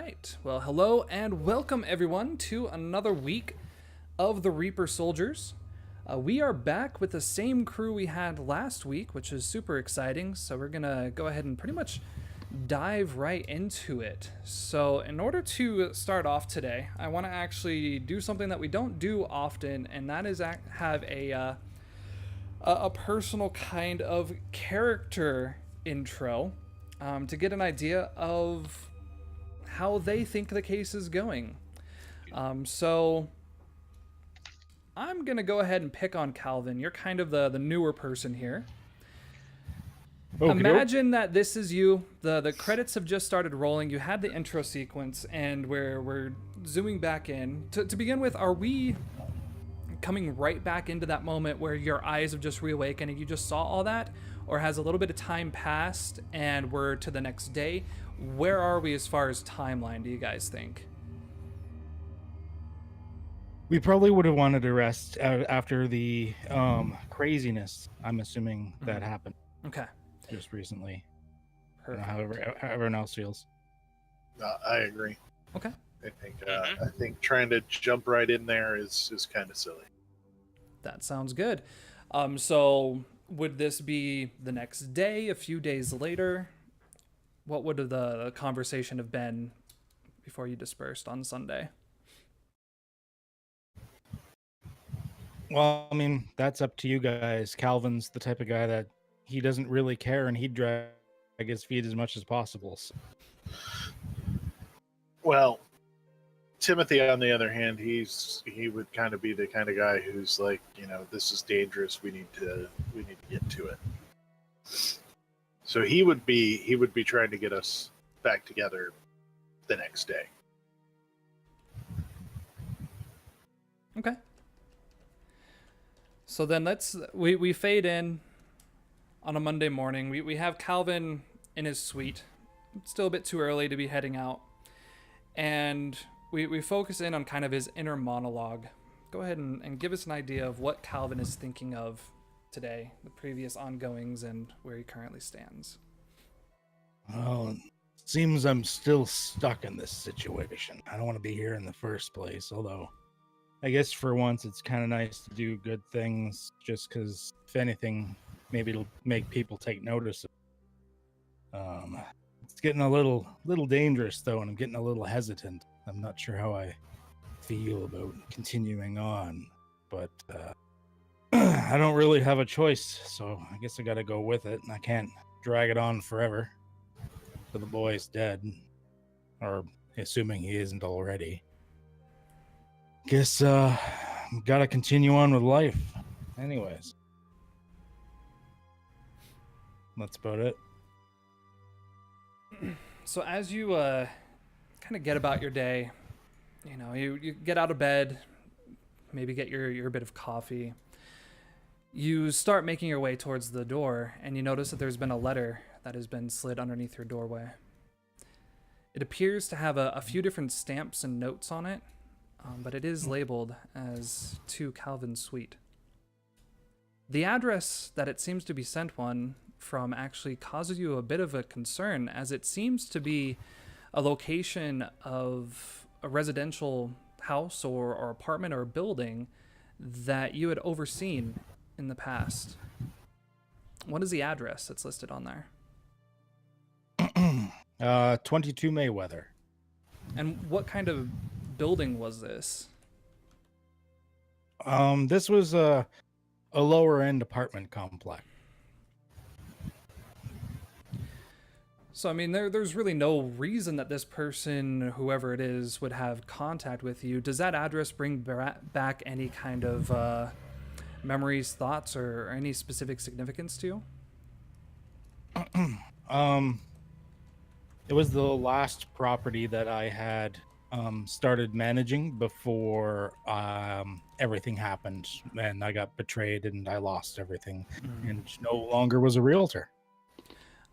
right. Well, hello and welcome everyone to another week of the Reaper Soldiers. We are back with the same crew we had last week, which is super exciting. So we're going to go ahead and pretty much dive right into it. So in order to start off today, I want to actually do something that we don't do often, and that is have a personal kind of character intro to get an idea of how they think the case is going. So I'm going to go ahead and pick on Calvin. You're kind of the newer person here. Imagine that this is you. The credits have just started rolling. You had the intro sequence, and we're zooming back in. To begin with, are we coming right back into that moment where your eyes have just reawakened and you just saw all that? Or has a little bit of time passed and we're to the next day? Where are we as far as timeline, do you guys think? We probably would have wanted to rest after the craziness, I'm assuming, that happened Okay. just recently. Perfect. However everyone else feels. I agree. Okay. I think trying to jump right in there is kind of silly. That sounds good. So would this be the next day, a few days later? What would the conversation have been before you dispersed on Sunday? Well, I mean, that's up to you guys. Calvin's the type of guy that he doesn't really care, and he'd drag his feet as much as possible. So. Well, Timothy, on the other hand, he would kind of be the kind of guy who's like, this is dangerous. We need to get to it. So he would be trying to get us back together the next day. Okay. So then we fade in on a Monday morning. We have Calvin in his suite. It's still a bit too early to be heading out. And we focus in on kind of his inner monologue. Go ahead and give us an idea of what Calvin is thinking of today, the previous ongoings, and where he currently stands. Well, it seems I'm still stuck in this situation. I don't want to be here in the first place, although I guess for once it's kind of nice to do good things just because, if anything, maybe it'll make people take notice of it. It's getting a little dangerous, though, and I'm getting a little hesitant. I'm not sure how I feel about continuing on, but I don't really have a choice, so I guess I gotta go with it, and I can't drag it on forever. The boy's dead, or assuming he isn't already. Guess gotta continue on with life. Anyways, that's about it. So as you kind of get about your day, you get out of bed, maybe get your bit of coffee. You start making your way towards the door, and you notice that there's been a letter that has been slid underneath your doorway. It appears to have a few different stamps and notes on it, but it is labeled as to Calvin Sweete. The address that it seems to be sent one from actually causes you a bit of a concern, as it seems to be a location of a residential house or apartment or building that you had overseen in the past. What is the address that's listed on there? 22 Mayweather. And what kind of building was this? This was a lower end apartment complex. So, I mean, there's really no reason that this person, whoever it is, would have contact with you. Does that address bring back any kind of memories, thoughts, or any specific significance to you? It was the last property that I had started managing before everything happened, and I got betrayed and I lost everything, and no longer was a realtor.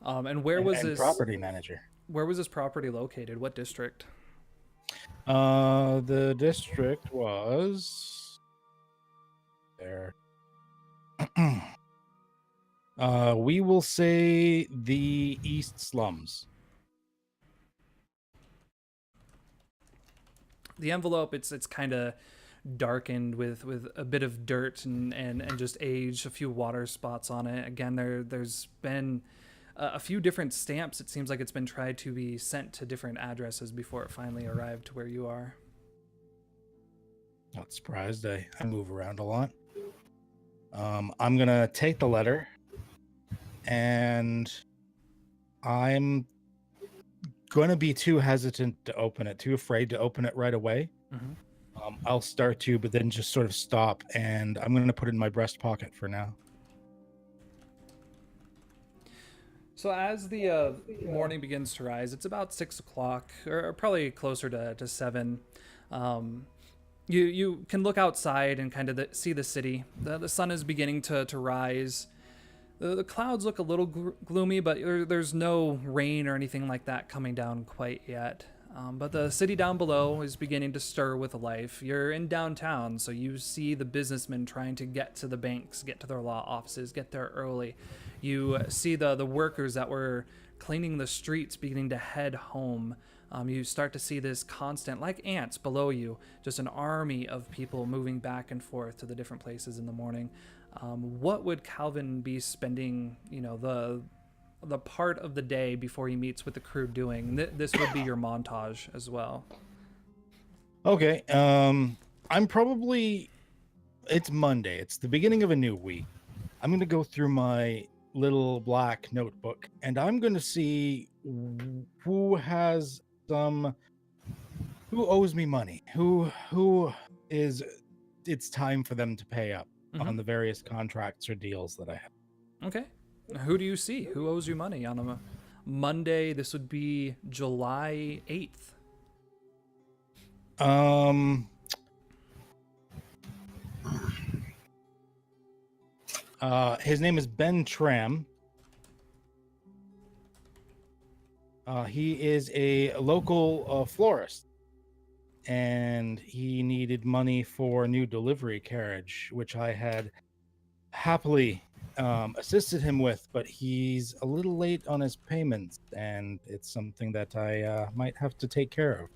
And where was this property manager? Where was this property located? What district? The district was there. We will say the East Slums. The envelope, it's kind of darkened with a bit of dirt and just age, a few water spots on it. Again, there's been a few different stamps. It seems like it's been tried to be sent to different addresses before it finally arrived to where you are. Not surprised. I move around a lot. I'm gonna take the letter, and I'm gonna be too hesitant to open it, too afraid to open it right away. I'll start to, but then just sort of stop, and I'm gonna put it in my breast pocket for now. So as the morning begins to rise, it's about 6 o'clock, or probably closer to 7. You can look outside and kind of see the city. The sun is beginning to rise. The clouds look a little gloomy, but there's no rain or anything like that coming down quite yet. But the city down below is beginning to stir with life. You're in downtown, so you see the businessmen trying to get to the banks, get to their law offices, get there early. You see the workers that were cleaning the streets beginning to head home. You start to see this constant, like ants below you, just an army of people moving back and forth to the different places in the morning. What would Calvin be spending, the part of the day before he meets with the crew doing? This would be your montage as well. Okay. It's Monday. It's the beginning of a new week. I'm going to go through my little black notebook, and I'm going to see who owes me money, it's time for them to pay up on the various contracts or deals that I have. Okay. Who do you see? Who owes you money on a Monday? This would be July 8th. His name is Ben Tram. He is a local florist, and he needed money for a new delivery carriage, which I had happily assisted him with, but he's a little late on his payments, and it's something that I might have to take care of.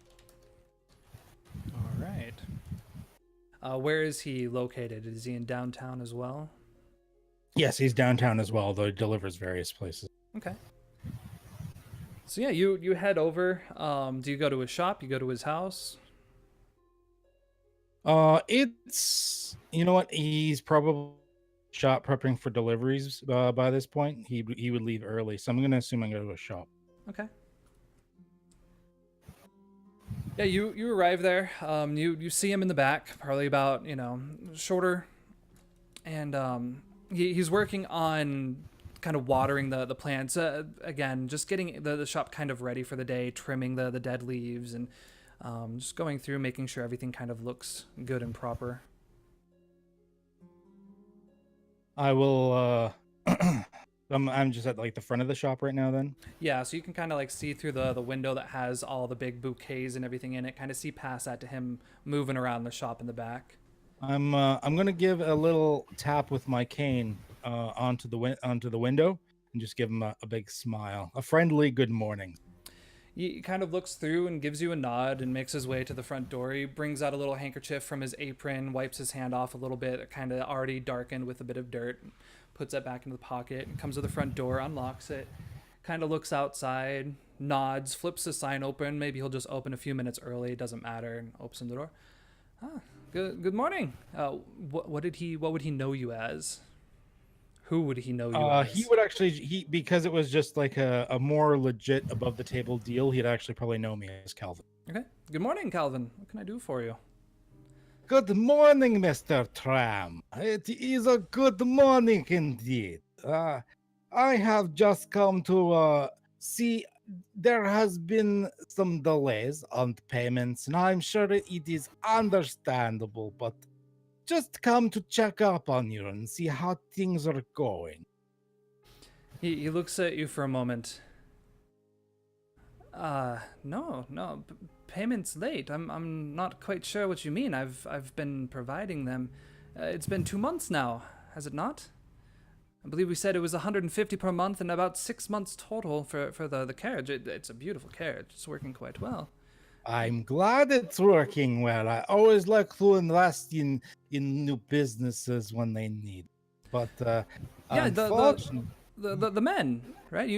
All right. Where is he located? Is he in downtown as well? Yes, he's downtown as well, though he delivers various places. Okay. So yeah, you head over. Do you go to his shop? You go to his house? It's, you know what, he's probably shop prepping for deliveries by this point. He would leave early, so I'm gonna assume I'm gonna go to a shop. Okay. Yeah, you arrive there. You see him in the back, probably about shorter, and he's working on kind of watering the plants. Again, just getting the shop kind of ready for the day, trimming the dead leaves, and just going through, making sure everything kind of looks good and proper. I will. I'm just at like the front of the shop right now. Then. Yeah, so you can kind of like see through the window that has all the big bouquets and everything in it. Kind of see past that to him moving around the shop in the back. I'm gonna give a little tap with my cane onto the window and just give him a big smile, a friendly good morning. He kind of looks through and gives you a nod and makes his way to the front door. He brings out a little handkerchief from his apron, wipes his hand off a little bit, kind of already darkened with a bit of dirt, puts that back into the pocket, and comes to the front door, unlocks it, kind of looks outside, nods, flips the sign open. Maybe he'll just open a few minutes early, doesn't matter, and opens the door. Good morning. What would he know you as? Who would he know you as? He would actually, because it was just like a more legit above the table deal, he'd actually probably know me as Calvin. Okay. Good morning, Calvin. What can I do for you? Good morning, Mr. Tram. It is a good morning indeed. I have just come to see there has been some delays on the payments, and I'm sure it is understandable, but just come to check up on you and see how things are going. He looks at you for a moment. No, payment's late. I'm not quite sure what you mean. I've been providing them. It's been 2 months now, has it not? I believe we said it was 150 per month and about 6 months total for the carriage. It's a beautiful carriage. It's working quite well. I'm glad it's working well. I always like to invest in new businesses when they need. But Yeah, unfortunately, the men, right?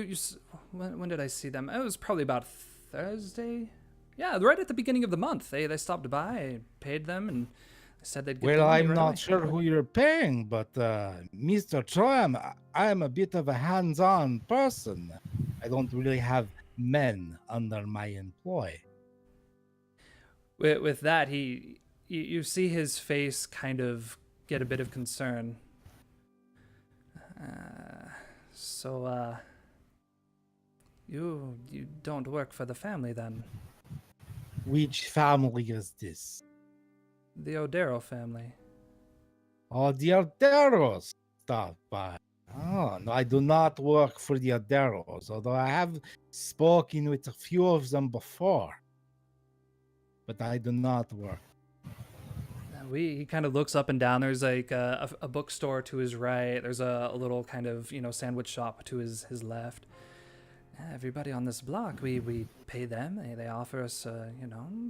When did I see them? It was probably about Thursday. Yeah, right at the beginning of the month. They stopped by, I paid them, and they said they'd get well, to me I'm right not away. sure who you're paying, but Mr. Tram, I'm a bit of a hands-on person. I don't really have men under my employ. With that, you see his face kind of get a bit of concern. So, you don't work for the family then? Which family is this? The Odero family. Oh, the Arderos stopped by. Oh, no, I do not work for the Arderos, although I have spoken with a few of them before. But I do not work. He kind of looks up and down. There's like a bookstore to his right. There's a little kind of sandwich shop to his left. Everybody on this block, we pay them. They offer us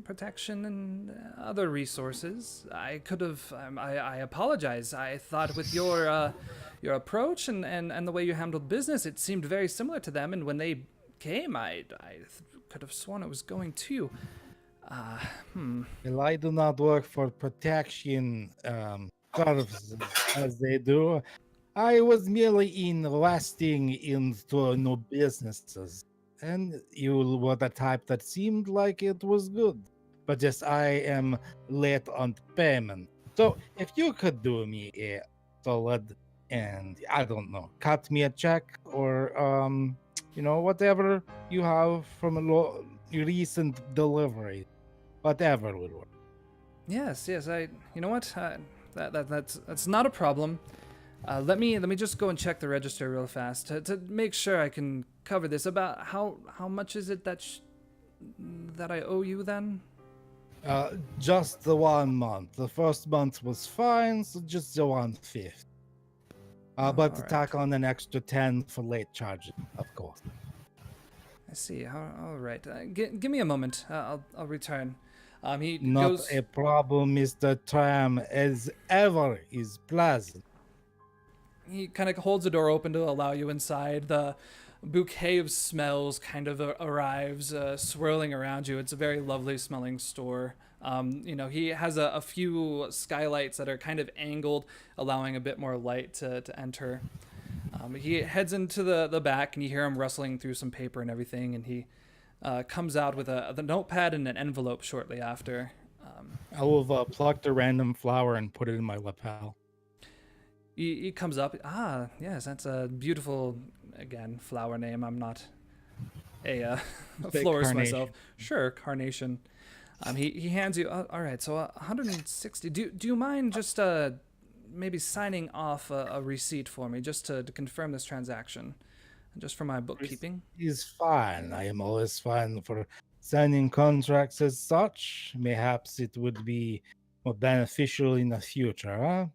protection and other resources. I could have. I apologize. I thought with your approach and the way you handled business, it seemed very similar to them. And when they came, I could have sworn it was going to you. Well, I do not work for protection services as they do. I was merely investing into new businesses, and you were the type that seemed like it was good. But just I am late on payment. So if you could do me a solid and I don't know, cut me a check or whatever you have from a recent delivery, whatever would work. Yes. I. You know what? That's not a problem. Let me just go and check the register real fast to make sure I can cover this. About how much is it that I owe you then? Just the 1 month. The first month was fine, so just the 1/5. But Alright. tack on an extra 10 for late charges, of course. I see. All right. Give me a moment. I'll return. He Not goes. a problem, Mr. Tram, as ever is pleasant. He kind of holds the door open to allow you inside. The bouquet of smells kind of arrives, swirling around you. It's a very lovely smelling store. He has a few skylights that are kind of angled, allowing a bit more light to enter. He heads into the back, and you hear him rustling through some paper and everything, and he comes out with the notepad and an envelope shortly after. I will have plucked a random flower and put it in my lapel. He comes up. Yes, that's a beautiful, again, flower name. I'm not a florist myself. Sure, carnation. He hands you. All right, so 160. Do you mind just maybe signing off a receipt for me just to confirm this transaction, just for my bookkeeping? Is fine. I am always fine for signing contracts as such. Perhaps it would be more beneficial in the future, huh?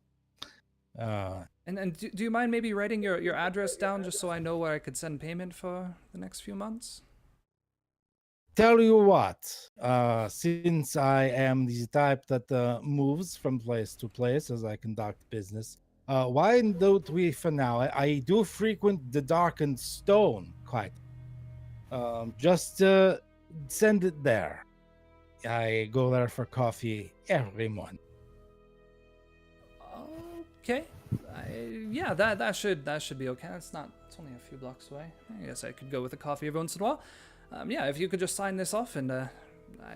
And do you mind maybe writing your address down just so I know where I could send payment for the next few months? Tell you what, since I am the type that moves from place to place as I conduct business, why don't we for now? I do frequent the Darkened Stone quite. Just send it there. I go there for coffee every morning. Okay. Yeah, that should be okay. It's only a few blocks away. I guess I could go with a coffee every once in a while. Yeah, if you could just sign this off, and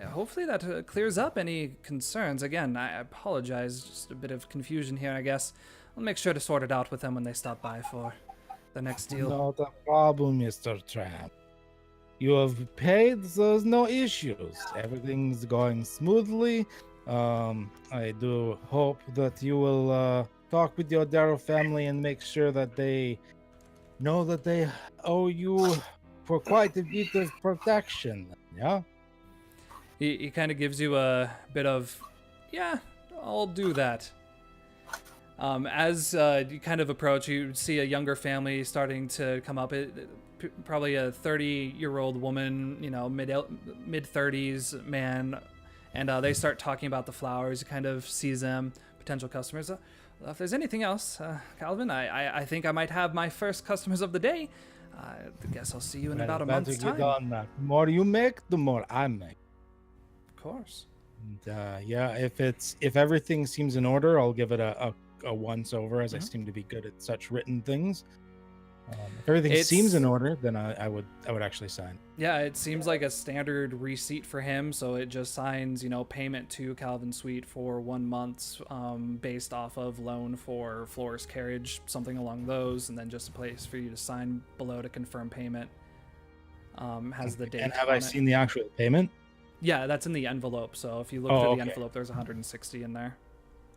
hopefully that clears up any concerns. Again, I apologize, just a bit of confusion here, I guess. I'll make sure to sort it out with them when they stop by for the next deal. Not a problem, Mr. Tramp. You have paid, so there's no issues. Everything's going smoothly. I do hope that you will talk with your Darrow family and make sure that they know that they owe you for quite a bit of protection. Yeah? He kind of gives you a bit of, yeah, I'll do that. As you kind of approach, you see a younger family starting to come up. probably a 30-year-old woman, you know, mid 30s man, and they start talking about the flowers. You kind of sees them, potential customers. If there's anything else, Calvin, I think I might have my first customers of the day. I guess I'll see you in about a month's time. The more you make, the more I make. Of course. And, yeah, if everything seems in order, I'll give it a once over, as I seem to be good at such written things. If everything seems in order, then I would actually sign. Yeah, it seems like a standard receipt for him, so it just signs, you know, payment to Calvin Sweete for 1 month, based off of loan for floor's carriage, something along those, and then just a place for you to sign below to confirm payment. Has the date. And have I seen the actual payment? Yeah, that's in the envelope. So if you look through the envelope, there's 160 in there.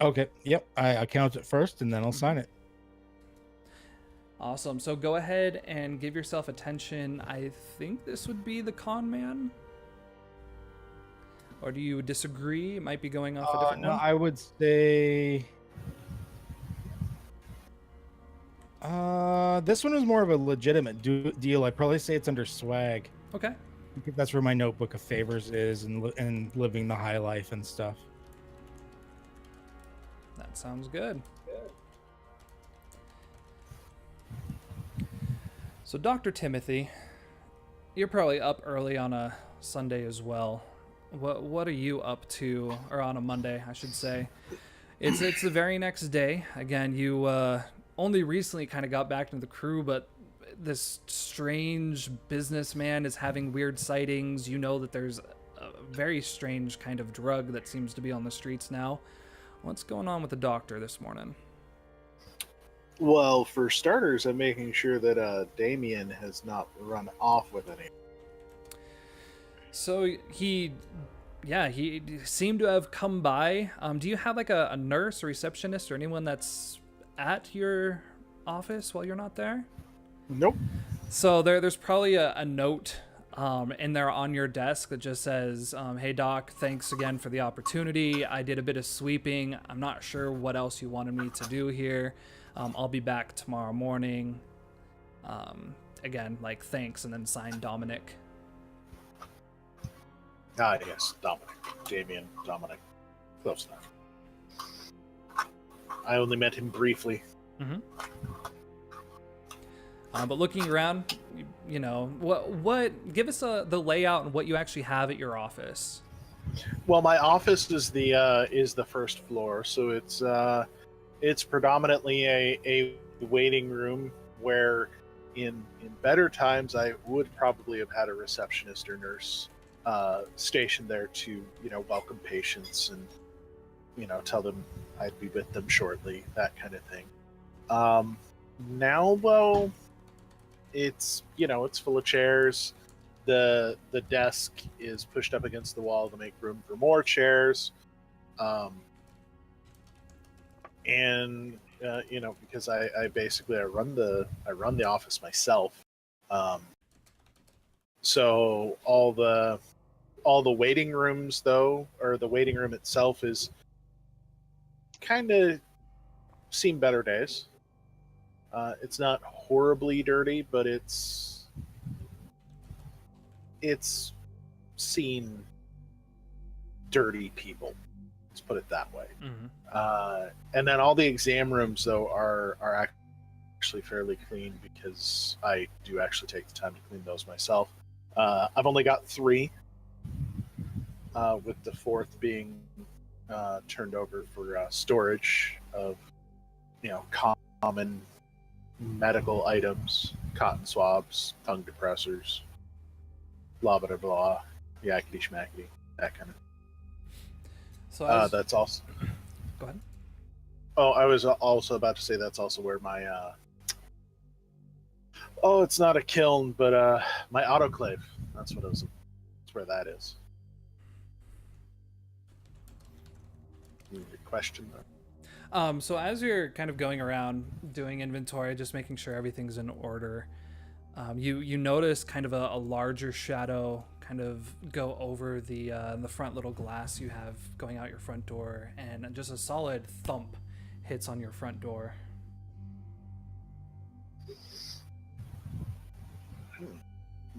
Okay. Yep. I count it first, and then I'll sign it. Awesome. So go ahead and give yourself attention. I think this would be the con man. Or do you disagree? It might be going off a different one. I would say this one is more of a legitimate deal. I'd probably say it's under swag. Okay. Because that's where my notebook of favors is, and living the high life and stuff. That sounds good. So, Dr. Timothy, you're probably up early on a Sunday as well. What are you up to, or on a Monday, I should say? It's the very next day. Again, you only recently kind of got back into the crew, but this strange businessman is having weird sightings. You know that there's a very strange kind of drug that seems to be on the streets now. What's going on with the doctor this morning? Well, for starters, I'm making sure that Damien has not run off with any. So he seemed to have come by. Do you have like a nurse or receptionist or anyone that's at your office while you're not there? Nope. So there's probably a note in there on your desk that just says, hey doc, thanks again for the opportunity. I did a bit of sweeping. I'm not sure what else you wanted me to do here. I'll be back tomorrow morning. Again, like, thanks, and then sign Dominic. Ah, yes, Dominic. Damien, Dominic. Close enough. I only met him briefly. Mm-hmm. But looking around, you know, what? Give us the layout and what you actually have at your office. Well, my office is the first floor, so it's predominantly a waiting room where in better times I would probably have had a receptionist or nurse stationed there to, you know, welcome patients and, you know, tell them I'd be with them shortly, that kind of thing. Now, though, it's, you know, it's full of chairs. The desk is pushed up against the wall to make room for more chairs. And you know, because I basically run the office myself. So all the waiting rooms, though, or the waiting room itself, is kind of seen better days. It's not horribly dirty, but it's seen dirty people. Let's put it that way. Mm-hmm. And then all the exam rooms, though, are actually fairly clean because I do actually take the time to clean those myself. I've only got 3, with the 4th being turned over for storage of, you know, common medical items, cotton swabs, tongue depressors, blah blah blah, yakety schmackety, that kind of. So that's also. Go ahead. Oh, I was also about to say that's also where my it's not a kiln, but my autoclave. That's where that is. Your question though. So as you're kind of going around doing inventory, just making sure everything's in order, you notice kind of a larger shadow kind of go over the front little glass you have going out your front door, and just a solid thump hits on your front door.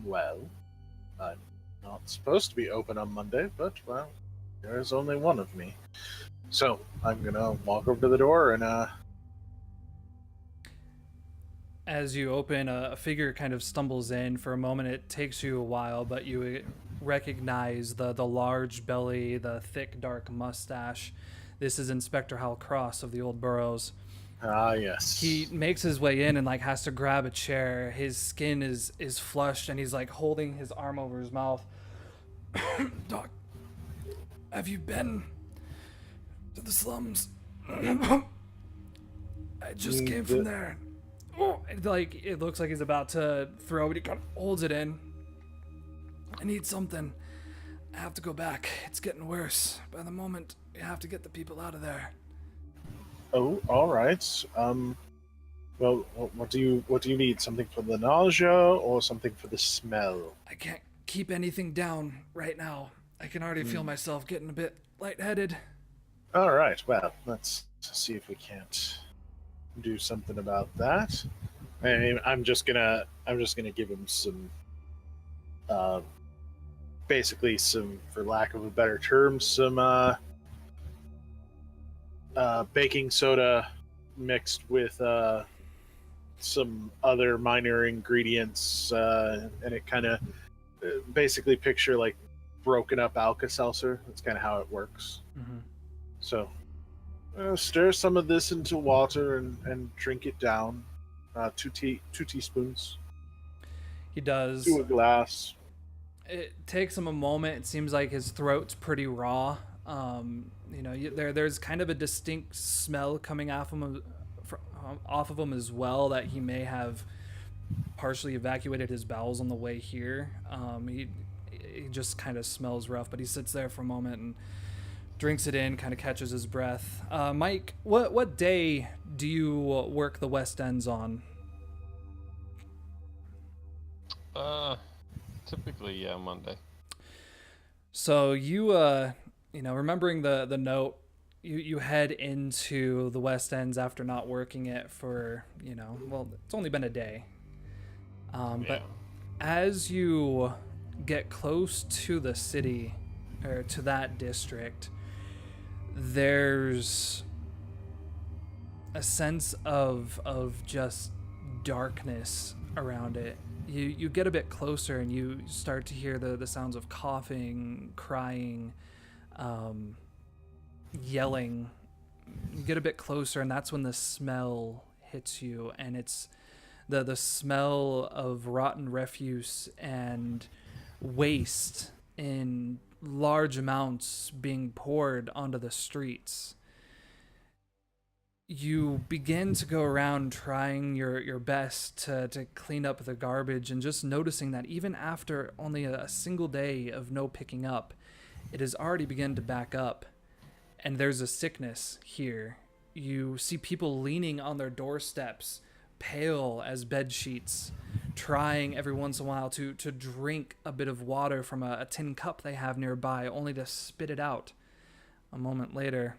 Well, I'm not supposed to be open on Monday, but, well, there's only one of me. So, I'm gonna walk over to the door and, As you open, a figure kind of stumbles in. For a moment, it takes you a while, but you recognize the large belly, the thick, dark mustache. This is Inspector Hal Cross of the Old Burrows. yes. He makes his way in and like has to grab a chair. His skin is flushed, and he's like holding his arm over his mouth. Doc, have you been to the slums? I just came from there. Oh, like it looks like he's about to throw, but he kind of holds it in. I need something. I have to go back. It's getting worse. By the moment, we have to get the people out of there. Oh, all right. Well, what do you need? Something for the nausea or something for the smell? I can't keep anything down right now. I can already feel myself getting a bit lightheaded. All right. Well, let's see if we can't do something about that. I mean, I'm just gonna give him some, basically some, for lack of a better term, some baking soda mixed with some other minor ingredients, and it kind of basically picture like broken up Alka-Seltzer. That's kind of how it works. Mm-hmm. So stir some of this into water and drink it down. 2 teaspoons. He does. To a glass. It takes him a moment. It seems like his throat's pretty raw. There's kind of a distinct smell coming off of him as well, that he may have partially evacuated his bowels on the way here. He just kind of smells rough, but he sits there for a moment and drinks it in, kind of catches his breath. Mike, what day do you work the West Ends on? Typically, yeah, Monday. So you, remembering the note, you head into the West Ends after not working it for, it's only been a day. But as you get close to the city, or to that district, there's a sense of just darkness around it. You get a bit closer and you start to hear the sounds of coughing, crying, yelling. You get a bit closer, and that's when the smell hits you, and it's the smell of rotten refuse and waste in large amounts being poured onto the streets. You begin to go around trying your best to clean up the garbage, and just noticing that even after only a single day of no picking up, it has already begun to back up, and there's a sickness here. You see people leaning on their doorsteps, pale as bed sheets, trying every once in a while to drink a bit of water from a tin cup they have nearby, only to spit it out a moment later.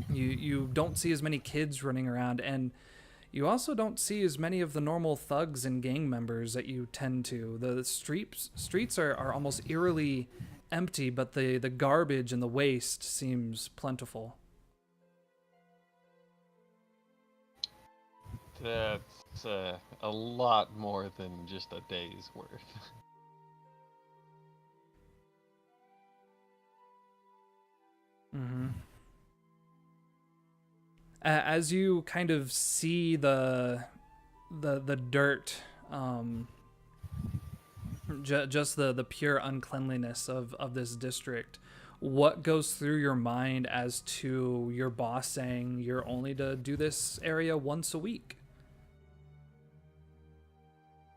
You don't see as many kids running around, and you also don't see as many of the normal thugs and gang members that you tend to. The streets are almost eerily empty, but the garbage and the waste seems plentiful. That's a lot more than just a day's worth. Mm-hmm. As you kind of see the dirt, just the pure uncleanliness of this district, what goes through your mind as to your boss saying you're only to do this area once a week?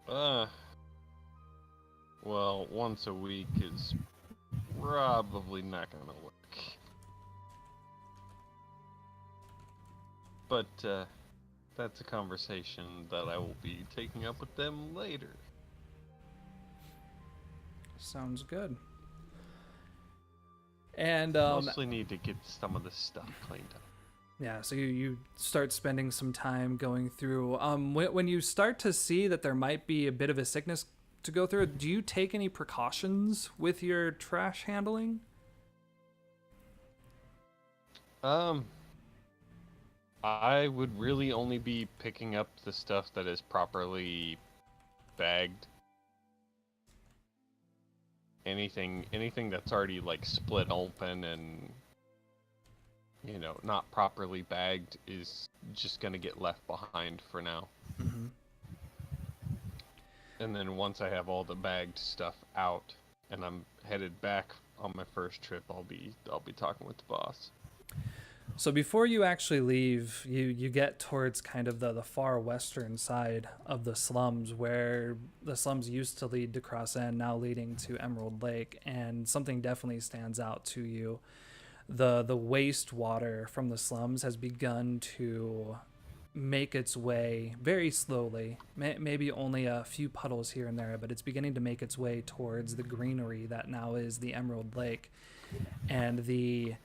Well, once a week is probably not gonna work. But, that's a conversation that I will be taking up with them later. Sounds good. And Mostly need to get some of this stuff cleaned up. Yeah, so you start spending some time going through. When you start to see that there might be a bit of a sickness to go through, do you take any precautions with your trash handling? I would really only be picking up the stuff that is properly bagged. Anything that's already like split open and not properly bagged is just gonna get left behind for now. Mm-hmm. And then once I have all the bagged stuff out and I'm headed back on my first trip, I'll be talking with the boss. So before you actually leave, you get towards kind of the far western side of the slums, where the slums used to lead to Cross End, now leading to Emerald Lake, and something definitely stands out to you. The wastewater from the slums has begun to make its way very slowly, maybe only a few puddles here and there, but it's beginning to make its way towards the greenery that now is the Emerald Lake. And the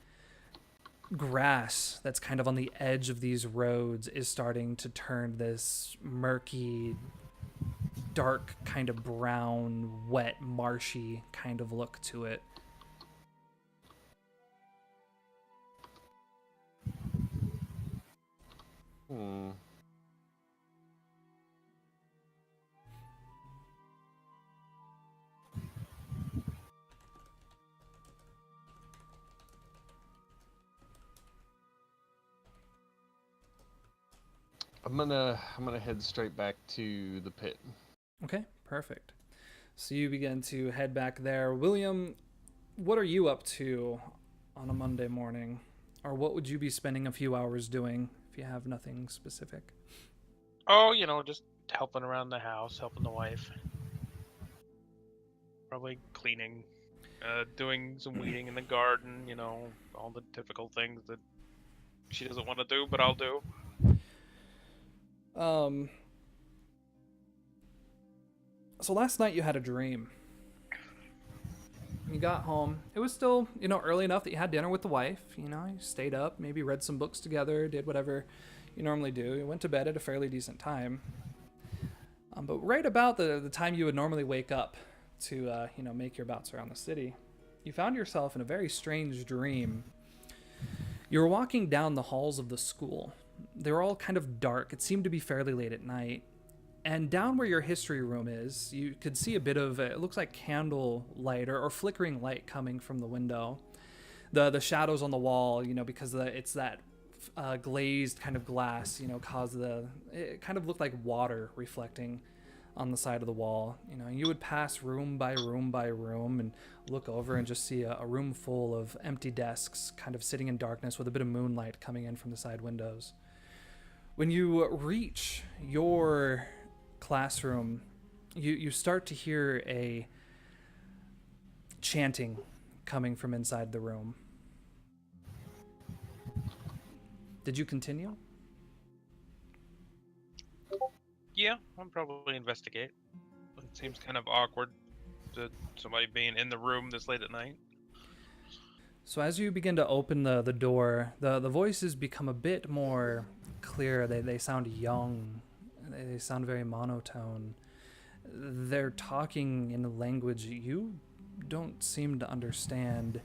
grass that's kind of on the edge of these roads is starting to turn this murky, dark, kind of brown, wet, marshy kind of look to it. I'm gonna head straight back to the pit. Okay, perfect. So you begin to head back there. William, what are you up to on a Monday morning? Or what would you be spending a few hours doing if you have nothing specific? Oh, just helping around the house, helping the wife. Probably cleaning, doing some weeding in the garden, all the typical things that she doesn't want to do, but I'll do. So last night you had a dream. You got home. It was still, early enough that you had dinner with the wife. You stayed up, maybe read some books together, did whatever you normally do. You went to bed at a fairly decent time. But right about the time you would normally wake up to, make your bouts around the city, you found yourself in a very strange dream. You were walking down the halls of the school. They were all kind of dark. It seemed to be fairly late at night. And down where your history room is, you could see a bit of, it looks like candle light or flickering light coming from the window. The shadows on the wall, because it's that glazed kind of glass, it kind of looked like water reflecting on the side of the wall. You would pass room by room by room and look over and just see a room full of empty desks kind of sitting in darkness with a bit of moonlight coming in from the side windows. When you reach your classroom, you start to hear a chanting coming from inside the room. Did you continue? Yeah, I'll probably investigate. It seems kind of awkward to somebody being in the room this late at night. So as you begin to open the door, the voices become a bit more clear. They sound young. They sound very monotone. They're talking in a language you don't seem to understand.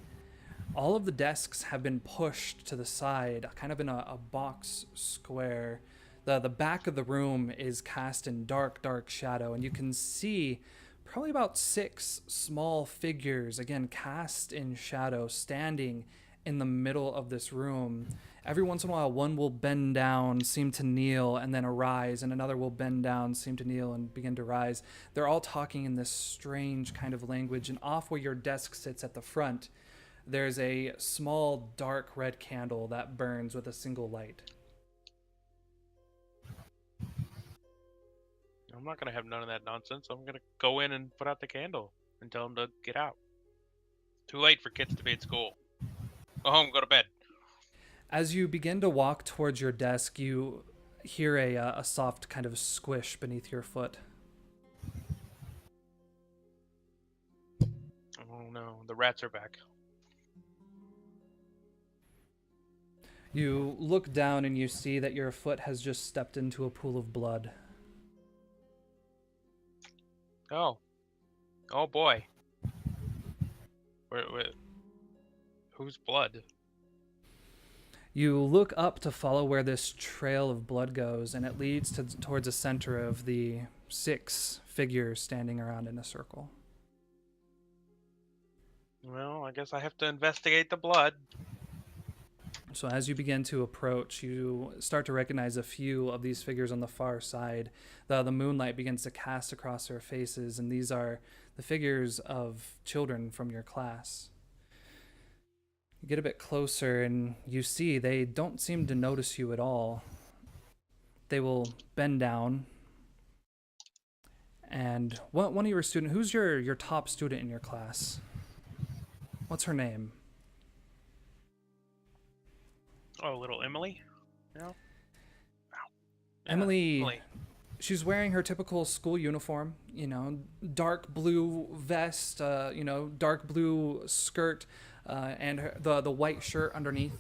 All of the desks have been pushed to the side, kind of in a box square. The back of the room is cast in dark, dark shadow, and you can see probably about 6 small figures, again, cast in shadow, standing in the middle of this room. Every once in a while, one will bend down, seem to kneel, and then arise, and another will bend down, seem to kneel, and begin to rise. They're all talking in this strange kind of language, and off where your desk sits at the front, there's a small, dark red candle that burns with a single light. I'm not going to have none of that nonsense. I'm going to go in and put out the candle and tell them to get out. Too late for kids to be at school. Go home, go to bed. As you begin to walk towards your desk, you hear a soft kind of squish beneath your foot. Oh no, the rats are back. You look down and you see that your foot has just stepped into a pool of blood. Oh. Oh boy. Where, whose blood? You look up to follow where this trail of blood goes, and it leads towards the center of the 6 figures standing around in a circle. Well, I guess I have to investigate the blood. So as you begin to approach, you start to recognize a few of these figures on the far side. The moonlight begins to cast across their faces, and these are the figures of children from your class. You get a bit closer, and you see they don't seem to notice you at all. They will bend down, and one of your students, who's your top student in your class? What's her name? Oh, little Emily? No? Ow. Yeah, Emily. She's wearing her typical school uniform, dark blue vest, dark blue skirt, and the white shirt underneath.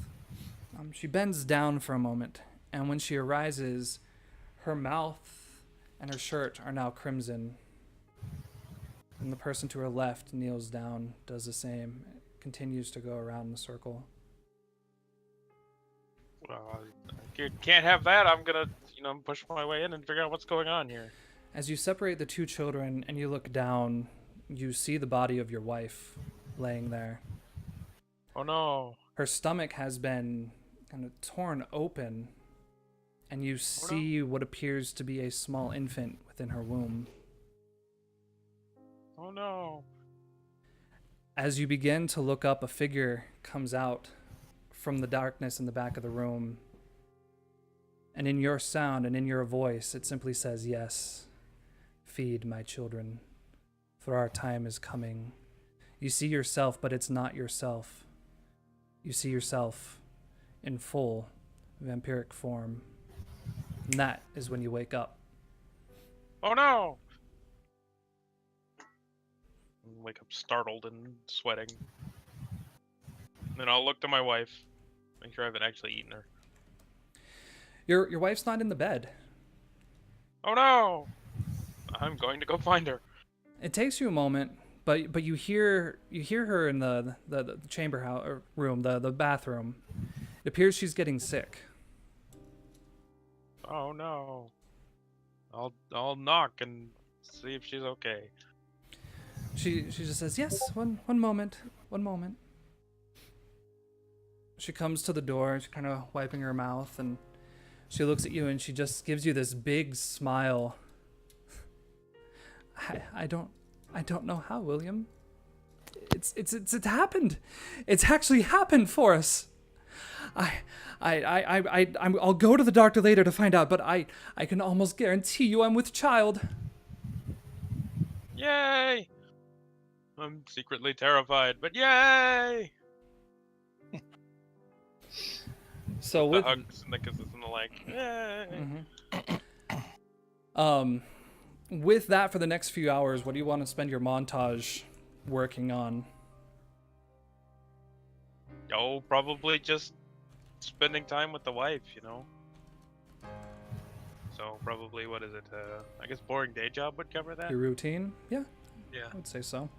She bends down for a moment, and when she arises, her mouth and her shirt are now crimson. And the person to her left kneels down, does the same, continues to go around the circle. Well, you can't have that. I'm gonna, push my way in and figure out what's going on here. As you separate the 2 children and you look down, you see the body of your wife laying there. Oh no. Her stomach has been kind of torn open, and you see what appears to be a small infant within her womb. Oh no. As you begin to look up, a figure comes out from the darkness in the back of the room. And in your sound and in your voice, it simply says, "Yes, feed my children, for our time is coming." You see yourself, but it's not yourself. You see yourself in full vampiric form. And that is when you wake up. Oh no! I wake up startled and sweating. Then I'll look to my wife, make sure I haven't actually eaten her. Your wife's not in the bed. Oh no! I'm going to go find her. It takes you a moment, but you hear her in the chamber house or room, the bathroom. It appears she's getting sick. Oh no! I'll knock and see if she's okay. She just says, "Yes, one moment. She comes to the door, she's kind of wiping her mouth, and she looks at you and she just gives you this big smile. I don't know how, William. It's happened. It's actually happened for us. I'll go to the doctor later to find out, but I can almost guarantee you I'm with child." Yay! I'm secretly terrified, but yay! So The with hugs and the kisses and the like. Yay! with that, for the next few hours, what do you want to spend your montage working on? Oh, probably just spending time with the wife, So probably, what is it? I guess boring day job would cover that. Your routine? Yeah, Yeah. I would say so.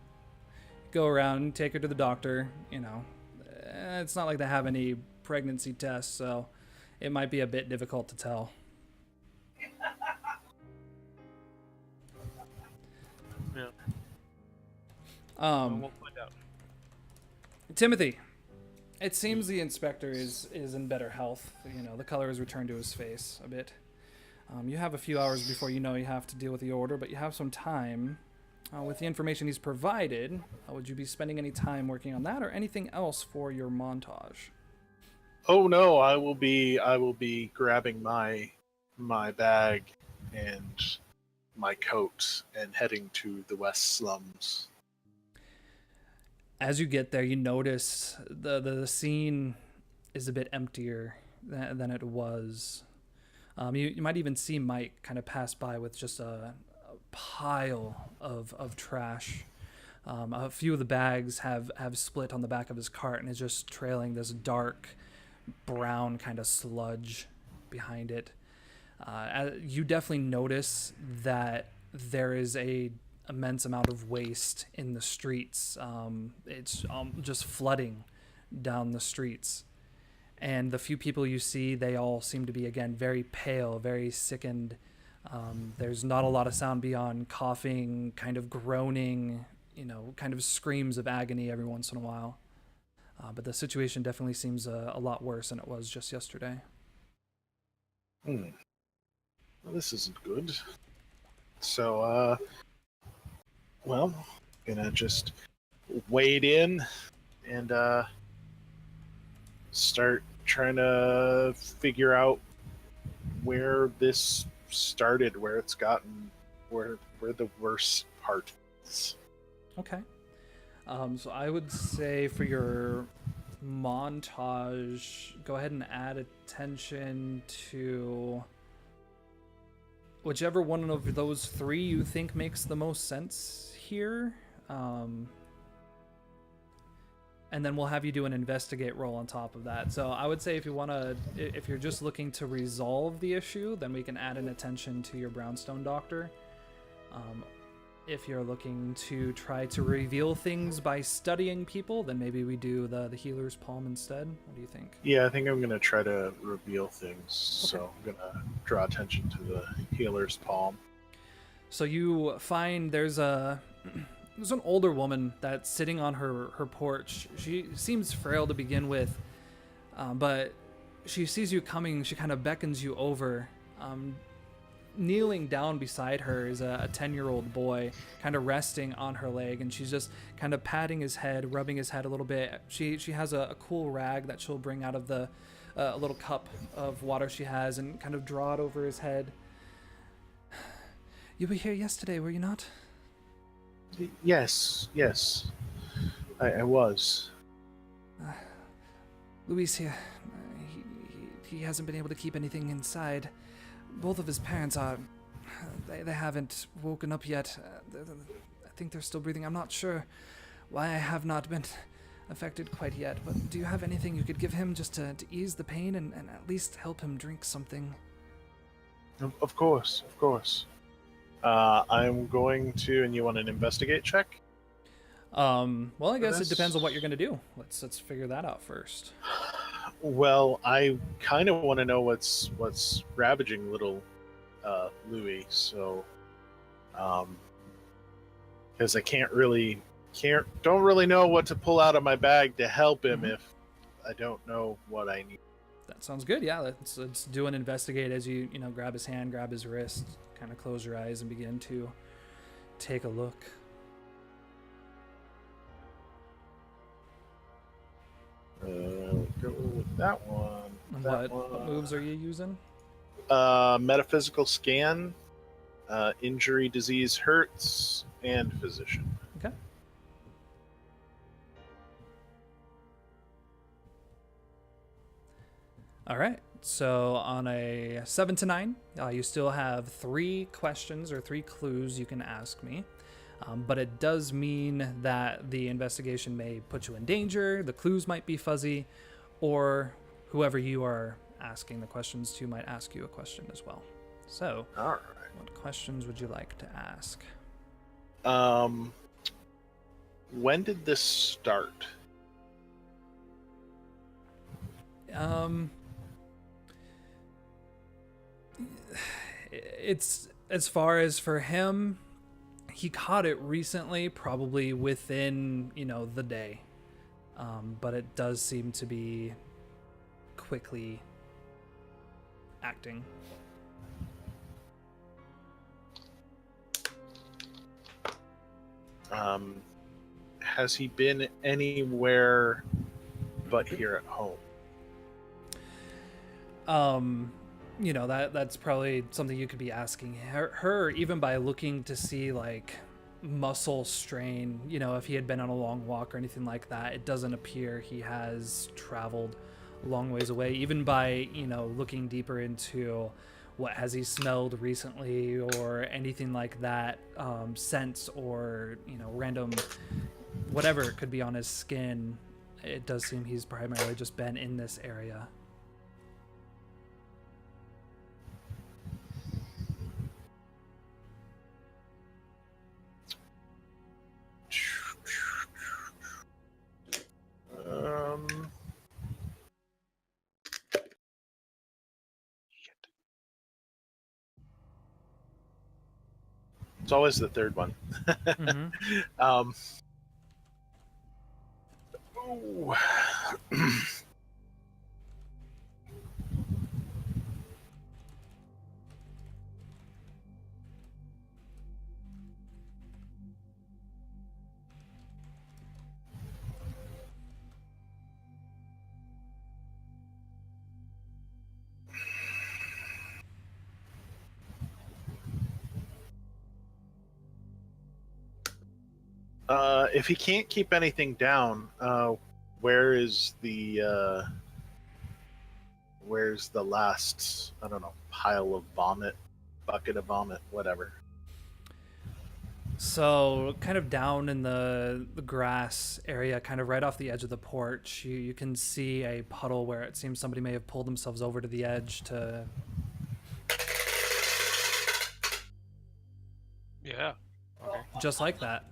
Go around, take her to the doctor. It's not like they have any pregnancy tests, so it might be a bit difficult to tell. Yeah. We'll find out. Timothy, it seems the inspector is in better health. The color has returned to his face a bit. You have a few hours before you have to deal with the order, but you have some time. With the information he's provided, would you be spending any time working on that or anything else for your montage? Oh no, I will be grabbing my bag and my coat and heading to the west slums. As you get there, you notice the scene is a bit emptier than it was. You might even see Mike kind of pass by with just a pile of trash. A few of the bags have split on the back of his cart and is just trailing this dark, brown kind of sludge behind it. You definitely notice that there is a immense amount of waste in the streets. It's just flooding down the streets. And the few people you see, they all seem to be, again, very pale, very sickened. There's not a lot of sound beyond coughing, kind of groaning, kind of screams of agony every once in a while. But the situation definitely seems a lot worse than it was just yesterday. Well, this isn't good. So, gonna just wade in and start trying to figure out where this started, where it's gotten, where the worst part is. Okay. So I would say for your montage, go ahead and add attention to whichever one of those three you think makes the most sense here. And then we'll have you do an investigate roll on top of that. So I would say if you're just looking to resolve the issue, then we can add an attention to your brownstone doctor. If you're looking to try to reveal things by studying people, then maybe we do the healer's palm instead. What do you think? Yeah, I think I'm going to try to reveal things. Okay. So I'm going to draw attention to the healer's palm. So you find there's an older woman that's sitting on her porch. She seems frail to begin with, but she sees you coming. She kind of beckons you over. Kneeling down beside her is a 10-year-old boy, kind of resting on her leg, and she's just kind of patting his head, rubbing his head a little bit. She has a cool rag that she'll bring out of the little cup of water she has and kind of draw it over his head. You were here yesterday, were you not? Yes. I was. Luis here. He hasn't been able to keep anything inside. Both of his parents are... They haven't woken up yet. I think they're still breathing. I'm not sure why I have not been affected quite yet, but do you have anything you could give him just to ease the pain and at least help him drink something? Of course. I'm going to... And you want an investigate check? Well, I guess it depends on what you're going to do. Let's figure that out first. Well, I kind of want to know what's ravaging little Louis, so because I don't really know what to pull out of my bag to help him if I don't know what I need. That sounds good. Yeah, let's do an investigate as you grab his hand, grab his wrist, kind of close your eyes and begin to take a look. Go with that one. What moves are you using? Metaphysical scan, injury, disease, hurts, and physician. Okay. All right. So on a 7 to 9, you still have 3 questions or 3 clues you can ask me. But it does mean that the investigation may put you in danger, the clues might be fuzzy, or whoever you are asking the questions to might ask you a question as well. So, all right. What questions would you like to ask? When did this start? It's as far as for him, he caught it recently, probably within, the day. But it does seem to be quickly acting. Has he been anywhere but here at home? That's probably something you could be asking her even by looking to see like muscle strain, if he had been on a long walk or anything like that. It doesn't appear he has traveled a long ways away, even by, looking deeper into what has he smelled recently or anything like that, scents or, random, whatever it could be on his skin. it does seem he's primarily just been in this area. It's always the third one. Mm-hmm. Ooh. If he can't keep anything down, where's the last, I don't know, pile of vomit, bucket of vomit, whatever? So kind of down in the grass area, kind of right off the edge of the porch, you can see a puddle where it seems somebody may have pulled themselves over to the edge to... Yeah. Okay. Just like that.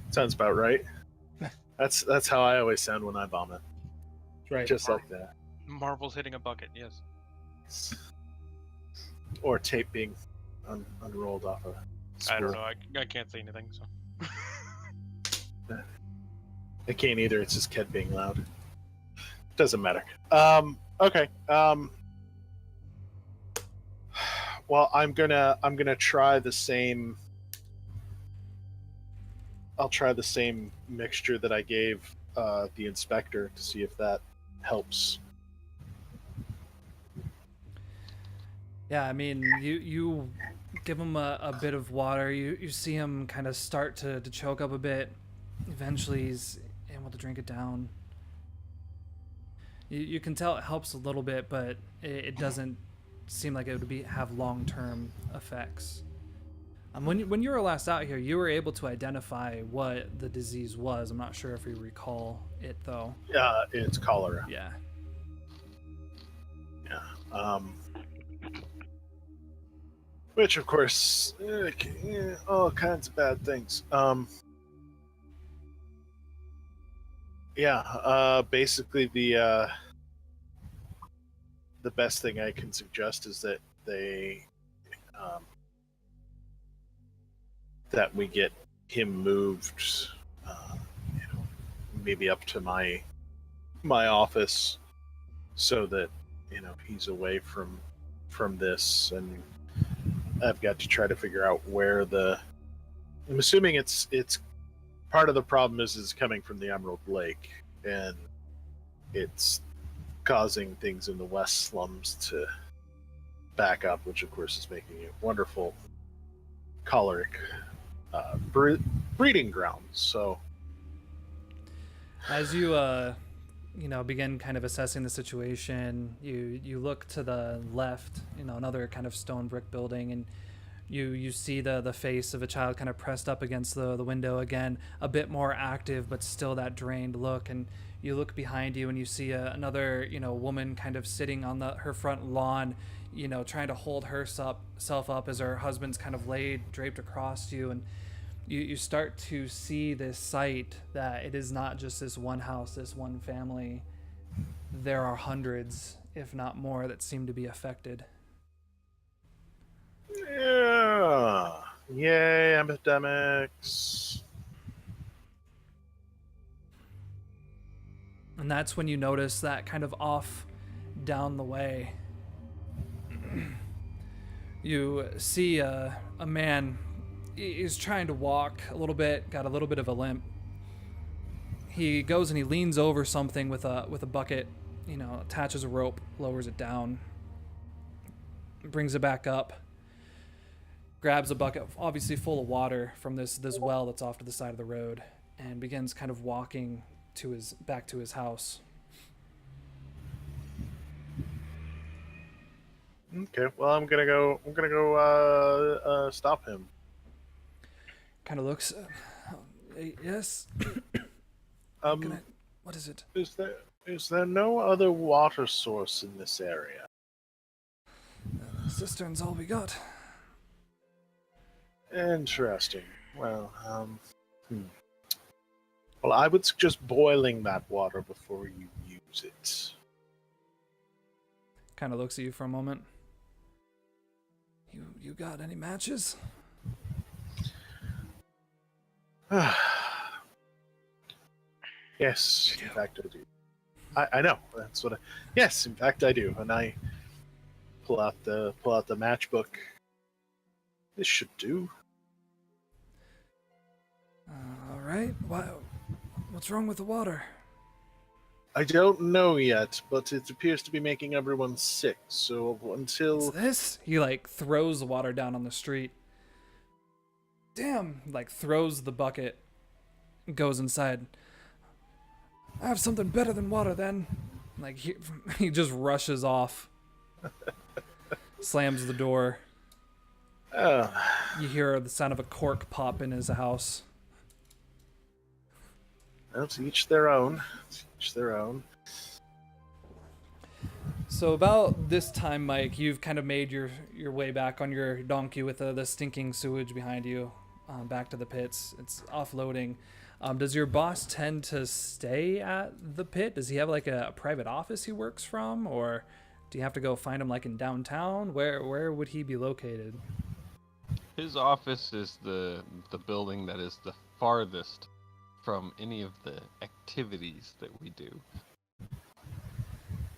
Sounds about right. That's how I always sound when I vomit. Right. Just like that. Marbles hitting a bucket. Yes. Or tape being unrolled off a spool. I don't know. I can't say anything. So. I can't either. It's just Ked being loud. Doesn't matter. Okay. Well, I'm gonna try the same. I'll try the same mixture that I gave the inspector to see if that helps. Yeah, I mean, you give him a bit of water. You see him kind of start to choke up a bit. Eventually, he's able to drink it down. You can tell it helps a little bit, but it doesn't seem like it would have long-term effects. When you were last out here, you were able to identify what the disease was. I'm not sure if you recall it, though. It's cholera. Yeah. Yeah. Which, of course, all kinds of bad things. Basically, the best thing I can suggest is that that we get him moved, maybe up to my office, so that he's away from this, and I've got to try to figure out where I'm assuming it's part of the problem is coming from the Emerald Lake, and it's causing things in the west slums to back up, which of course is making it wonderful choleric breeding grounds. So As you begin kind of assessing the situation, you look to the left, another kind of stone brick building, and you see the face of a child kind of pressed up against the window again, a bit more active, but still that drained look. And you look behind you and you see another woman kind of sitting on her front lawn, trying to hold herself up as her husband's kind of laid draped across you. And you start to see this sight that it is not just this one house, this one family. There are hundreds, if not more, that seem to be affected. yeah, yay, epidemics. And that's when you notice that kind of off down the way, you see a man. He's trying to walk a little bit, got a little bit of a limp. He goes and he leans over something with a bucket, attaches a rope, lowers it down, brings it back up, grabs a bucket obviously full of water from this well that's off to the side of the road, and begins kind of walking back to his house. Okay, well, I'm gonna go stop him. Kind of looks, Yes. Um, What is it? is there no other water source in this area? Cistern's all we got. Interesting. Well, well, I would suggest boiling that water before you use it. Kind of looks at you for a moment. You got any matches? Yes, in fact I do. I know. That's what I. Yes, in fact I do. And I pull out the matchbook. This should do. All right. What's wrong with the water? I don't know yet, but it appears to be making everyone sick. So until What's this? He like throws the water down on the street. Damn! Like throws the bucket. Goes inside. I have something better than water then. Like he just rushes off. Slams the door. You hear the sound of a cork pop in his house. Well, to each their own. To each their own. So about this time, Mike, you've kind of made your way back on your donkey with the stinking sewage behind you, back to the pits. It's offloading. Does your boss tend to stay at the pit? Does he have like a private office he works from, or do you have to go find him like in downtown? Where would he be located? His office is the building that is the farthest from any of the activities that we do.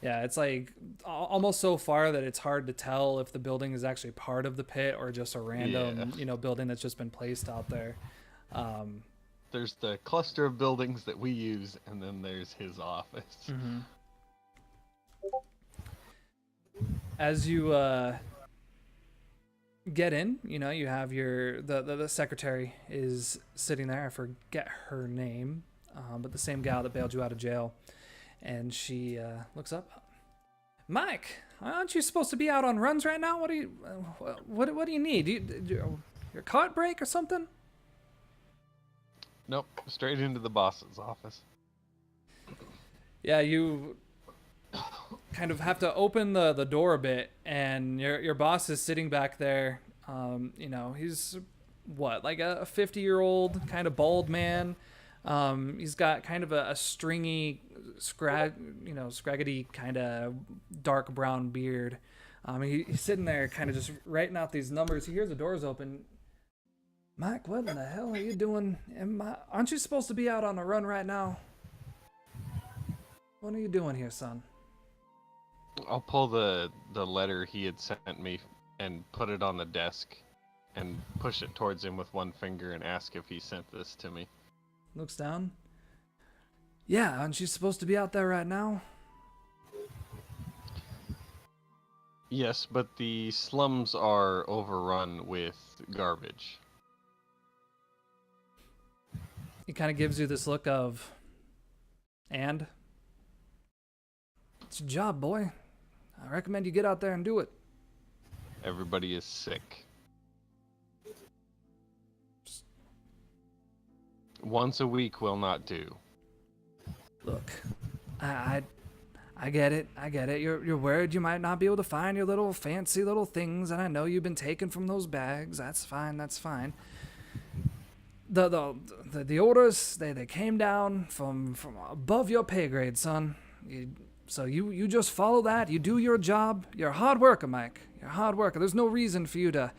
Yeah, it's like almost so far that it's hard to tell if the building is actually part of the pit or just a random, building that's just been placed out there. There's the cluster of buildings that we use, and then there's his office. Mm-hmm. As you get in, you have the secretary is sitting there. I forget her name, but the same gal that bailed you out of jail. And she looks up. Mike, aren't you supposed to be out on runs right now? What do you need? Your cart break or something? Nope, straight into the boss's office. Yeah, you kind of have to open the door a bit, and your boss is sitting back there. He's like a 50-year-old kind of bald man. He's got kind of a stringy, scraggly kind of dark brown beard. He's sitting there kind of just writing out these numbers. He hears the doors open. Mike, what in the hell are you doing? Aren't you supposed to be out on a run right now? What are you doing here, son? I'll pull the letter he had sent me and put it on the desk and push it towards him with one finger and ask if he sent this to me. Looks down. Yeah, aren't you supposed to be out there right now? Yes, but the slums are overrun with garbage. He kind of gives you this look of, and? It's your job, boy. I recommend you get out there and do it. Everybody is sick. Once a week will not do. Look, I get it. I get it. You're worried you might not be able to find your little fancy little things, and I know you've been taken from those bags. That's fine. That's fine. The orders they came down from above your pay grade, son. So you just follow that. You do your job. You're a hard worker, Mike. You're a hard worker. There's no reason for you to,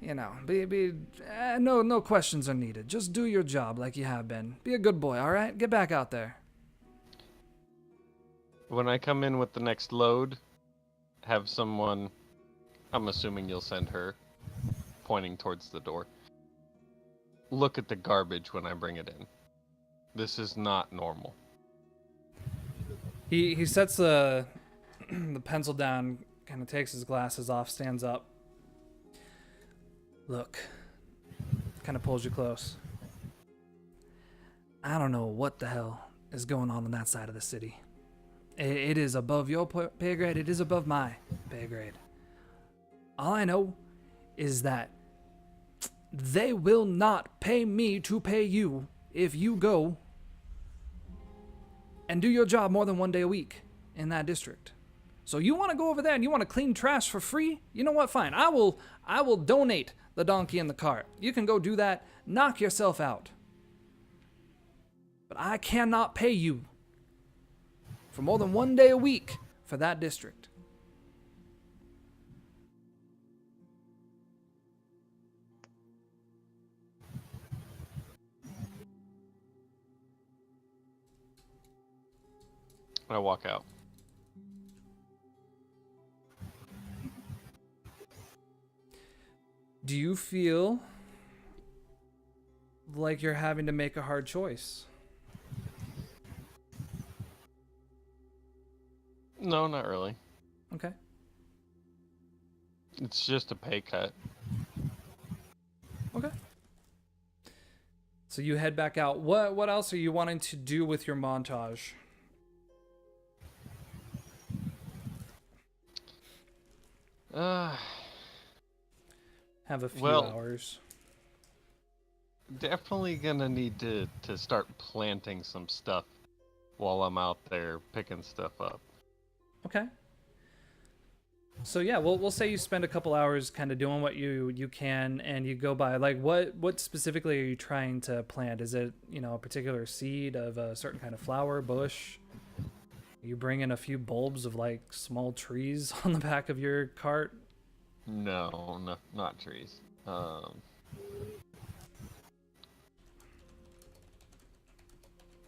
no questions are needed. Just do your job like you have been. Be a good boy, all right? Get back out there. When I come in with the next load, have someone, I'm assuming you'll send her, pointing towards the door. Look at the garbage when I bring it in. This is not normal. He sets the pencil down, kind of takes his glasses off, stands up. Look, kind of pulls you close. I don't know what the hell is going on that side of the city. It is above your pay grade. It is above my pay grade. All I know is that they will not pay me to pay you if you go and do your job more than 1 day a week in that district. So you want to go over there and you want to clean trash for free? You know what? Fine. I will donate the donkey and the cart. You can go do that. Knock yourself out. But I cannot pay you for more than 1 day a week for that district. I walk out. Do you feel like you're having to make a hard choice? No, not really. Okay. It's just a pay cut. Okay. So you head back out. What else are you wanting to do with your montage? Have a few hours. Definitely gonna need to start planting some stuff while I'm out there picking stuff up. Okay. So yeah, we'll say you spend a couple hours kind of doing what you can, and you go by. Like, what specifically are you trying to plant? Is it, a particular seed of a certain kind of flower, bush? You bring in a few bulbs of like small trees on the back of your cart? No, not trees.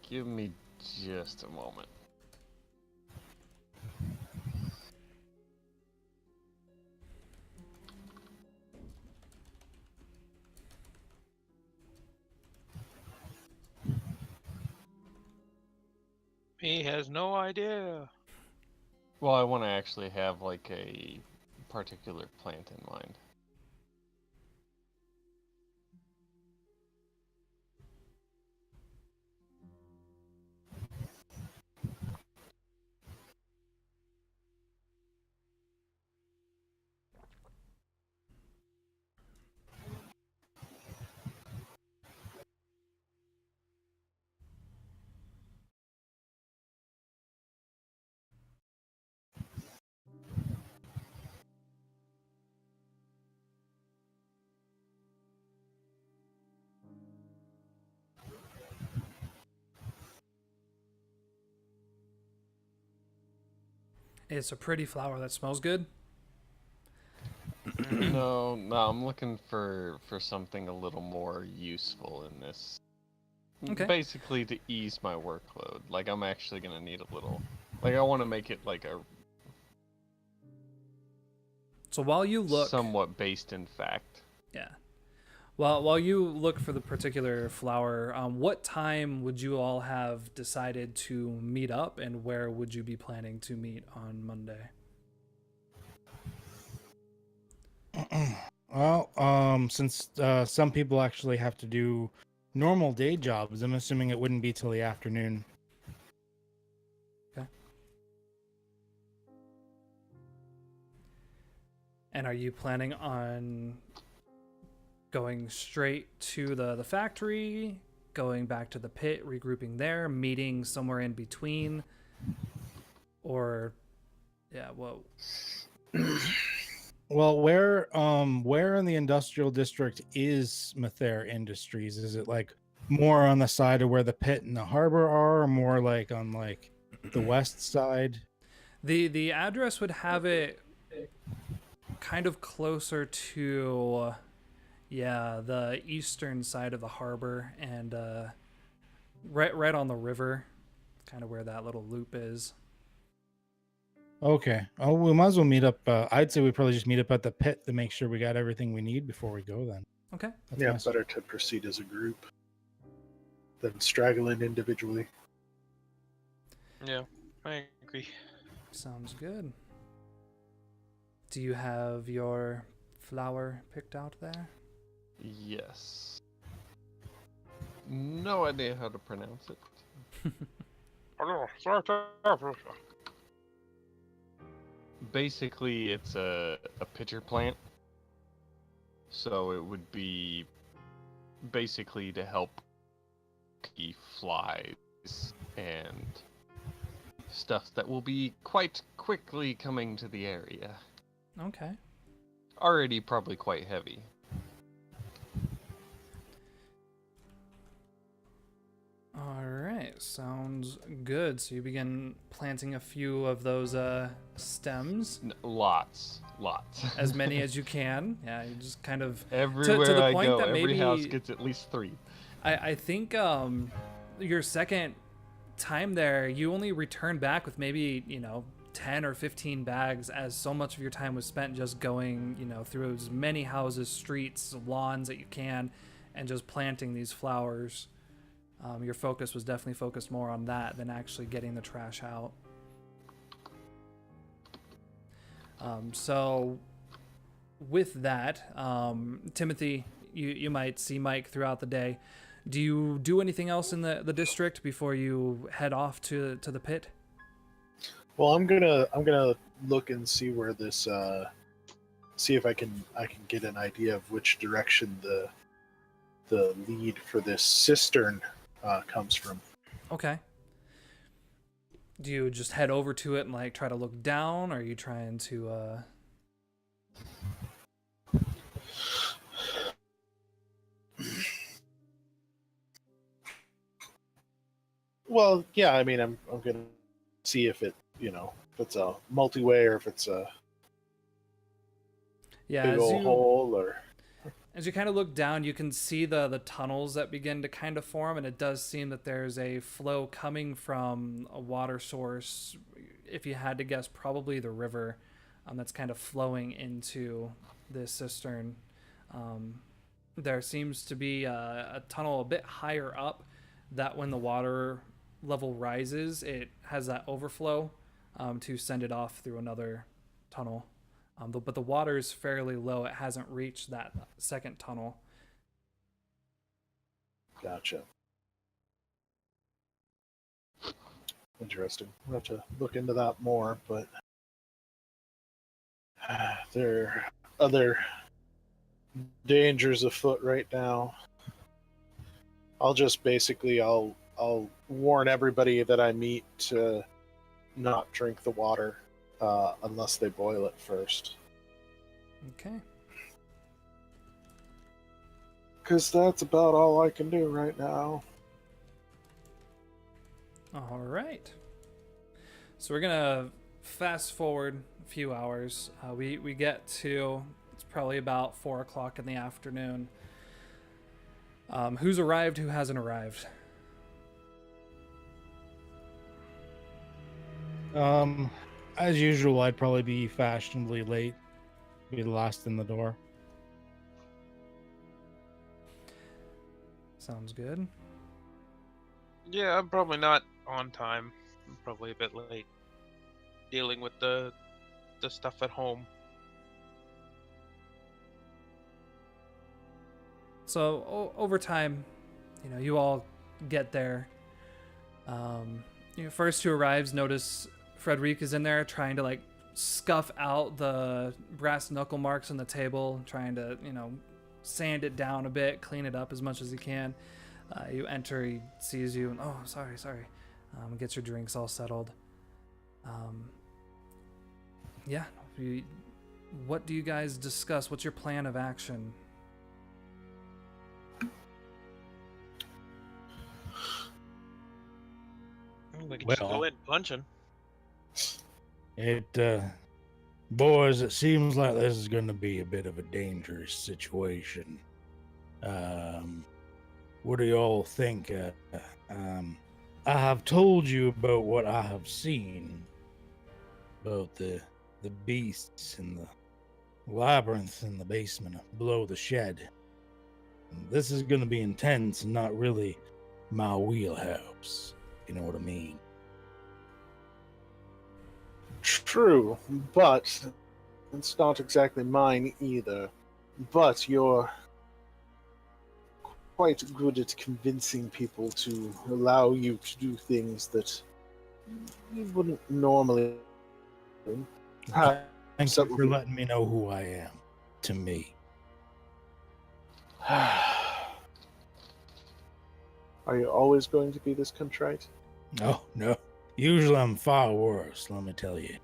Give me just a moment. He has no idea. Well, I want to actually have like a particular plant in mind. It's a pretty flower that smells good. No, I'm looking for something a little more useful in this. Okay. Basically to ease my workload. Like, I'm actually gonna need a little. Like, I want to make it like a So while you look, somewhat based in fact. yeah. While you look for the particular flower, what time would you all have decided to meet up, and where would you be planning to meet on Monday? Well, since some people actually have to do normal day jobs, I'm assuming it wouldn't be till the afternoon. Okay. And are you planning on going straight to the factory, going back to the pit, regrouping there, meeting somewhere in between? Or, yeah, whoa. Well, where in the industrial district is Mather Industries? Is it like more on the side of where the pit and the harbor are, or more like on like the west side? The address would have it kind of closer to, the eastern side of the harbor, and right on the river, kind of where that little loop is. Okay. Oh, we might as well meet up. I'd say we probably just meet up at the pit to make sure we got everything we need before we go then. Okay. That's Yeah, nice. better to proceed as a group than straggling individually. Yeah, I agree. Sounds good. Do you have your flower picked out there? Yes. No idea how to pronounce it. Basically, it's a pitcher plant. So it would be basically to help bulky flies and stuff that will be quite quickly coming to the area. Okay. Already probably quite heavy. All right, sounds good. So you begin planting a few of those stems, Lots. as many as you can. Yeah, you just kind of Everywhere the I point go, that every maybe house gets at least 3. I think your second time there, you only returned back with maybe 10 or 15 bags, as so much of your time was spent just going through as many houses, streets, lawns that you can, and just planting these flowers. Your focus was definitely focused more on that than actually getting the trash out. So with that, Timothy, you might see Mike throughout the day. Do you do anything else in the district before you head off to the pit? Well, I'm gonna look and see where this see if I can get an idea of which direction the lead for this cistern comes from. Okay. Do you just head over to it and like try to look down, or are you trying to Well, yeah, I mean, I'm gonna see if it if it's a multi-way or if it's a yeah, big old hole or. As you kind of look down, you can see the tunnels that begin to kind of form, and it does seem that there's a flow coming from a water source. If you had to guess, probably the river that's kind of flowing into this cistern. There seems to be a tunnel a bit higher up that when the water level rises, it has that overflow to send it off through another tunnel. But the water is fairly low. It hasn't reached that second tunnel. Gotcha. Interesting. We'll have to look into that more, but there are other dangers afoot right now. I'll just basically I'll warn everybody that I meet to not drink the water unless they boil it first. Okay. Because that's about all I can do right now. All right. So we're gonna fast forward a few hours. We get to, it's probably about 4 o'clock in the afternoon. Who's arrived? Who hasn't arrived? As usual, I'd probably be fashionably late. Be the last in the door. Sounds good. Yeah, I'm probably not on time. I'm probably a bit late. Dealing with the stuff at home. So over time, you all get there. First who arrives, notice Frederic is in there trying to scuff out the brass knuckle marks on the table, trying to sand it down a bit, clean it up as much as he can. You enter, he sees you, and sorry. Gets your drinks all settled. Yeah. What do you guys discuss? What's your plan of action? We can just go Well, in punching. Boys, it seems like this is going to be a bit of a dangerous situation. What do you all think? I have told you about what I have seen about the beasts and the labyrinth in the basement below the shed. This is going to be intense and not really my wheelhouse. You know what I mean? True, but it's not exactly mine either. But you're quite good at convincing people to allow you to do things that you wouldn't normally do. Thank you for letting me know who I am. To me. Are you always going to be this contrite? No, no. Usually I'm far worse, let me tell you.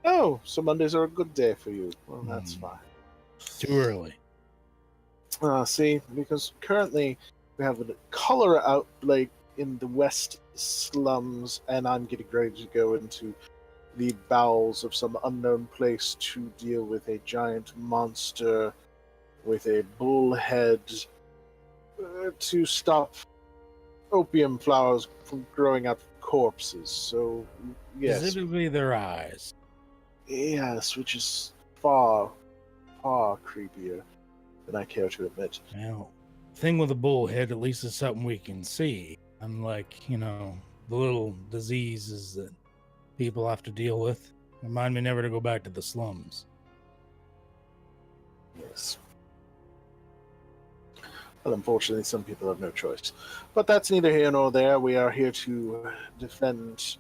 Oh, so Mondays are a good day for you. Well, that's fine. Too early. See, because currently we have a cholera outbreak in the west slums, and I'm getting ready to go into the bowels of some unknown place to deal with a giant monster with a bull head to stop opium flowers from growing out of corpses. So, yes. Specifically their eyes. Yes, which is far, far creepier than I care to admit. Well, thing with a bullhead, at least it's something we can see. Unlike, the little diseases that people have to deal with. Remind me never to go back to the slums. Yes. Well, unfortunately, some people have no choice. But that's neither here nor there. We are here to defend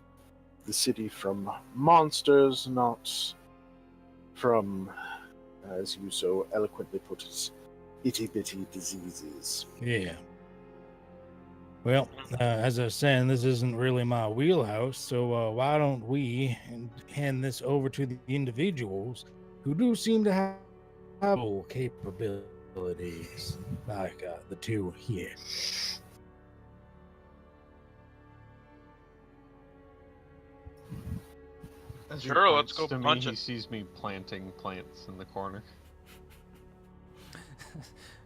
the city from monsters, not from, as you so eloquently put it, itty-bitty diseases. Yeah. Well, as I was saying, this isn't really my wheelhouse, so why don't we hand this over to the individuals who do seem to have capabilities, like the two here. As he Sure, let's points go to punch me, it. he sees me planting plants in the corner.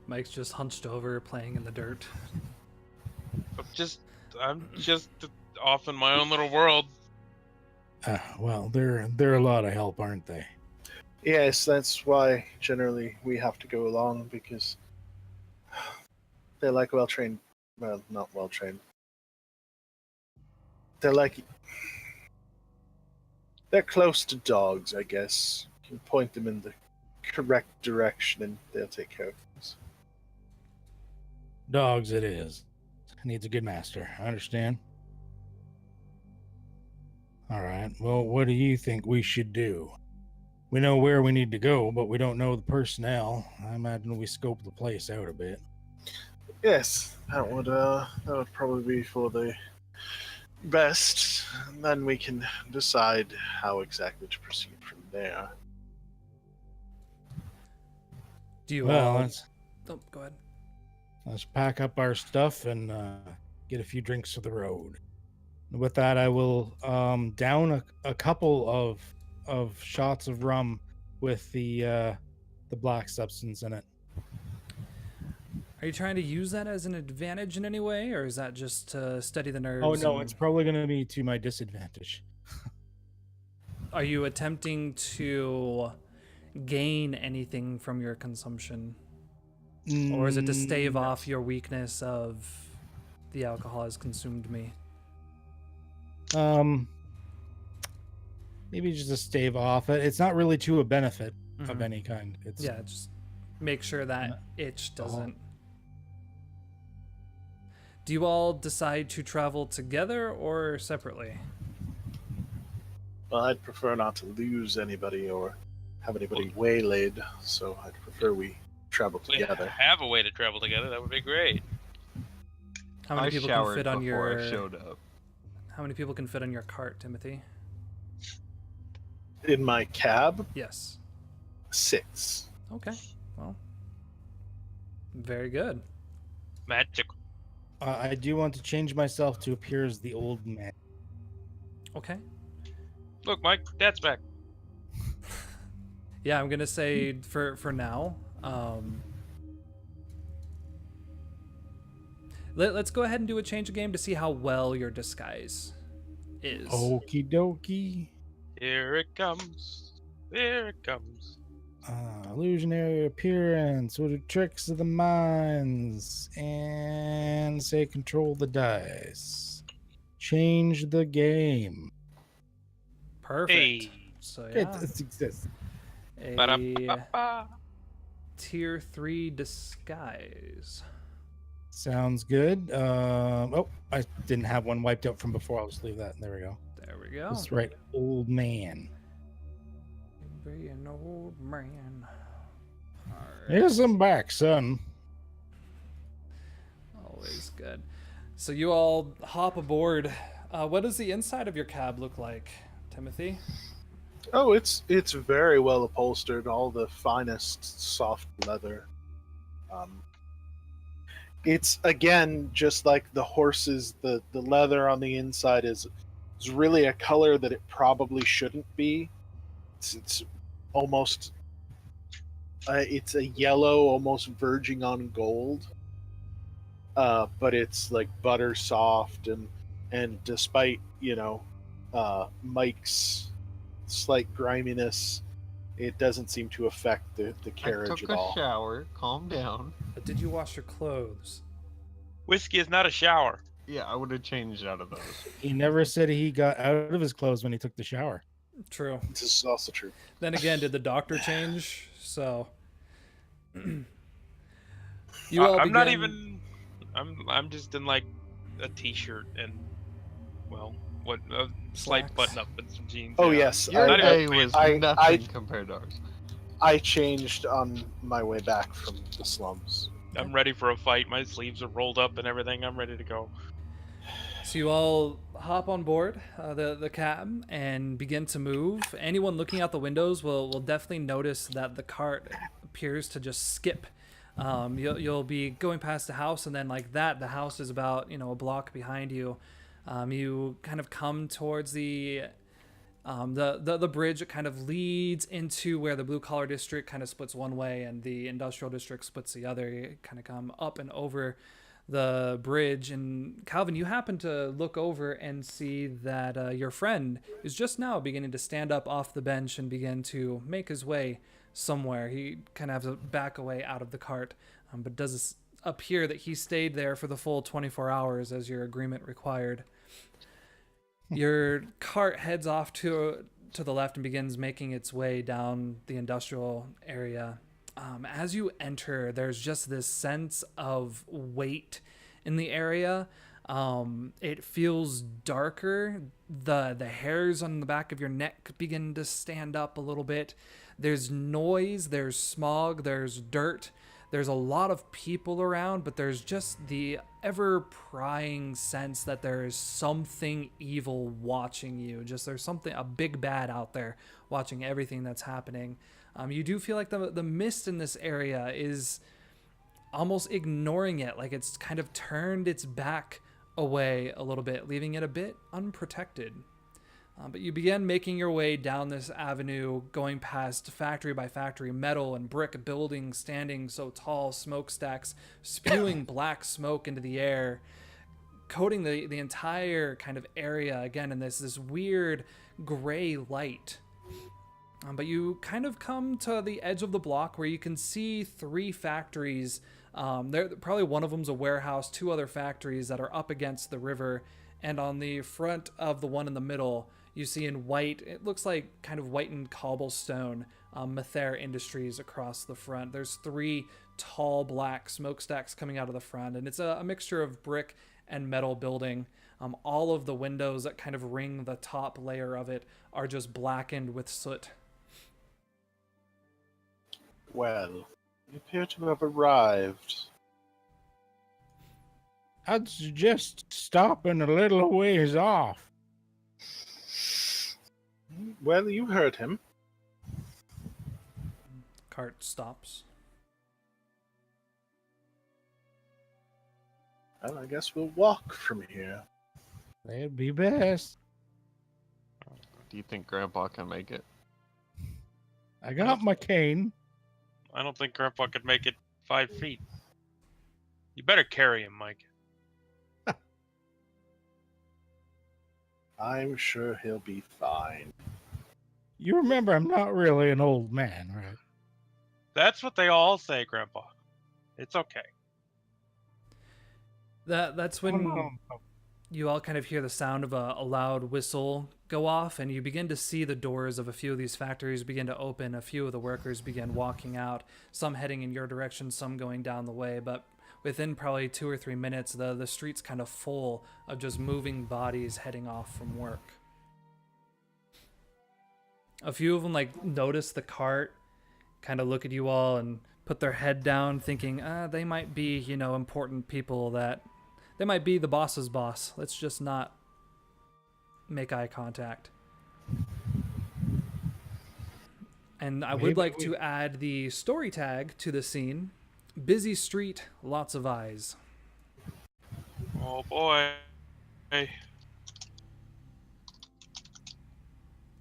Mike's just hunched over, playing in the dirt. I'm just off in my own little world. Well, they're a lot of help, aren't they? Yes, that's why generally we have to go along, because they're like well-trained, well, not well-trained. They're close to dogs, I guess. You can point them in the correct direction and they'll take care of things. Dogs it is. Needs a good master. I understand. All right. Well, what do you think we should do? We know where we need to go, but we don't know the personnel. I imagine we scope the place out a bit. Yes, that would probably be for the best. And then we can decide how exactly to proceed from there. Do you Well, all... let's Oh, go ahead. pack up our stuff and get a few drinks for the road. With that, I will down a couple of shots of rum with the black substance in it. Are you trying to use that as an advantage in any way, or is that just to steady the nerves? Oh no, and- it's probably going to be to my disadvantage. Are you attempting to gain anything from your consumption? Or is it to stave off your weakness of the alcohol has consumed me? Maybe just to stave off it. It's not really to a benefit of Mhm. any kind. It's Yeah, just make sure that itch doesn't. Do you all decide to travel together or separately? Well, I'd prefer not to lose anybody or have anybody waylaid, so I'd prefer we travel We together. have a way to travel together. That would be great. How many I people can showered fit on before your I showed up. How many people can fit on your cart, Timothy? In my cab, Yes. 6. Okay. Well, very good. Magic. I do want to change myself to appear as the old man. Okay. Look, Mike, Dad's back. Yeah, I'm gonna say for now. Let's go ahead and do a change of game to see how well your disguise is. Okie dokie. Here it comes. Here it comes. Illusionary appearance, what are tricks of the minds, and say control the dice. Change the game. Perfect. Hey. So It yeah, exists. a Ba-da-ba-ba. tier 3 disguise. Sounds good. Oh, I didn't have one wiped out from before. I'll just leave that. There we go. There we go. That's right, old man. Be an old man. Alright. Yes, I'm back, son. Always good. So you all hop aboard. What does the inside of your cab look like, Timothy? Oh, it's very well upholstered, all the finest soft leather. Um, it's again just like the horses. The leather on the inside is really a color that it probably shouldn't be. It's almost it's a yellow, almost verging on gold. But it's like butter soft, and despite Mike's slight griminess, it doesn't seem to affect the I carriage took at a all. shower. Calm down. But did you wash your clothes? Whiskey is not a shower. Yeah, I would have changed out of those. He never said he got out of his clothes when he took the shower. True. This is also true. Then again, did the doctor change? So you all I'm not begin- even. I'm just in like a t-shirt and what a slight Slacks. button up and some jeans. Oh yeah. yes, Your not day even- was I- nothing I- compared to ours. I changed on my way back from the slums. I'm ready for a fight. My sleeves are rolled up and everything. I'm ready to go. So you all hop on board the cab and begin to move. Anyone looking out the windows will definitely notice that the cart appears to just skip. You'll be going past the house, and then like that, the house is about a block behind you. You kind of come towards the bridge that kind of leads into where the blue collar district kind of splits one way and the industrial district splits the other. You kind of come up and over the bridge, and Calvin, you happen to look over and see that your friend is just now beginning to stand up off the bench and begin to make his way somewhere. He kind of has to back away out of the cart, but does appear that he stayed there for the full 24 hours as your agreement required. Your cart heads off to the left and begins making its way down the industrial area. As you enter, there's just this sense of weight in the area. It feels darker. The hairs on the back of your neck begin to stand up a little bit. There's noise, there's smog, there's dirt. There's a lot of people around, but there's just the ever prying sense that there is something evil watching you. Just there's a big bad out there watching everything that's happening. You do feel like the mist in this area is almost ignoring it, like it's kind of turned its back away a little bit, leaving it a bit unprotected. But you begin making your way down this avenue, going past factory by factory, metal and brick buildings standing so tall, smokestacks spewing black smoke into the air, coating the entire kind of area again in this weird gray light. But you kind of come to the edge of the block where you can see 3 factories. Probably one of them's a warehouse, 2 other factories that are up against the river. And on the front of the one in the middle, you see in white, it looks like kind of whitened cobblestone, Mather Industries across the front. There's 3 tall black smokestacks coming out of the front, and it's a mixture of brick and metal building. All of the windows that kind of ring the top layer of it are just blackened with soot. Well, you appear to have arrived. I'd suggest stopping a little ways off. Well, you heard him. Cart stops. Well, I guess we'll walk from here. That'd be best. Do you think Grandpa can make it? I got my cane. I don't think Grandpa could make it 5 feet. You better carry him, Mike. I'm sure he'll be fine. You remember I'm not really an old man, right? That's what they all say, Grandpa. It's okay. That's when you all kind of hear the sound of a loud whistle go off, and you begin to see the doors of a few of these factories begin to open. A few of the workers begin walking out, some heading in your direction, some going down the way. But within probably 2 or 3 minutes, the street's kind of full of just moving bodies heading off from work. A few of them notice the cart, kind of look at you all and put their head down, thinking they might be important people that They might be the boss's boss. Let's just not make eye contact. And I would Maybe like we- to add the story tag to the scene. Busy street, lots of eyes. Oh boy.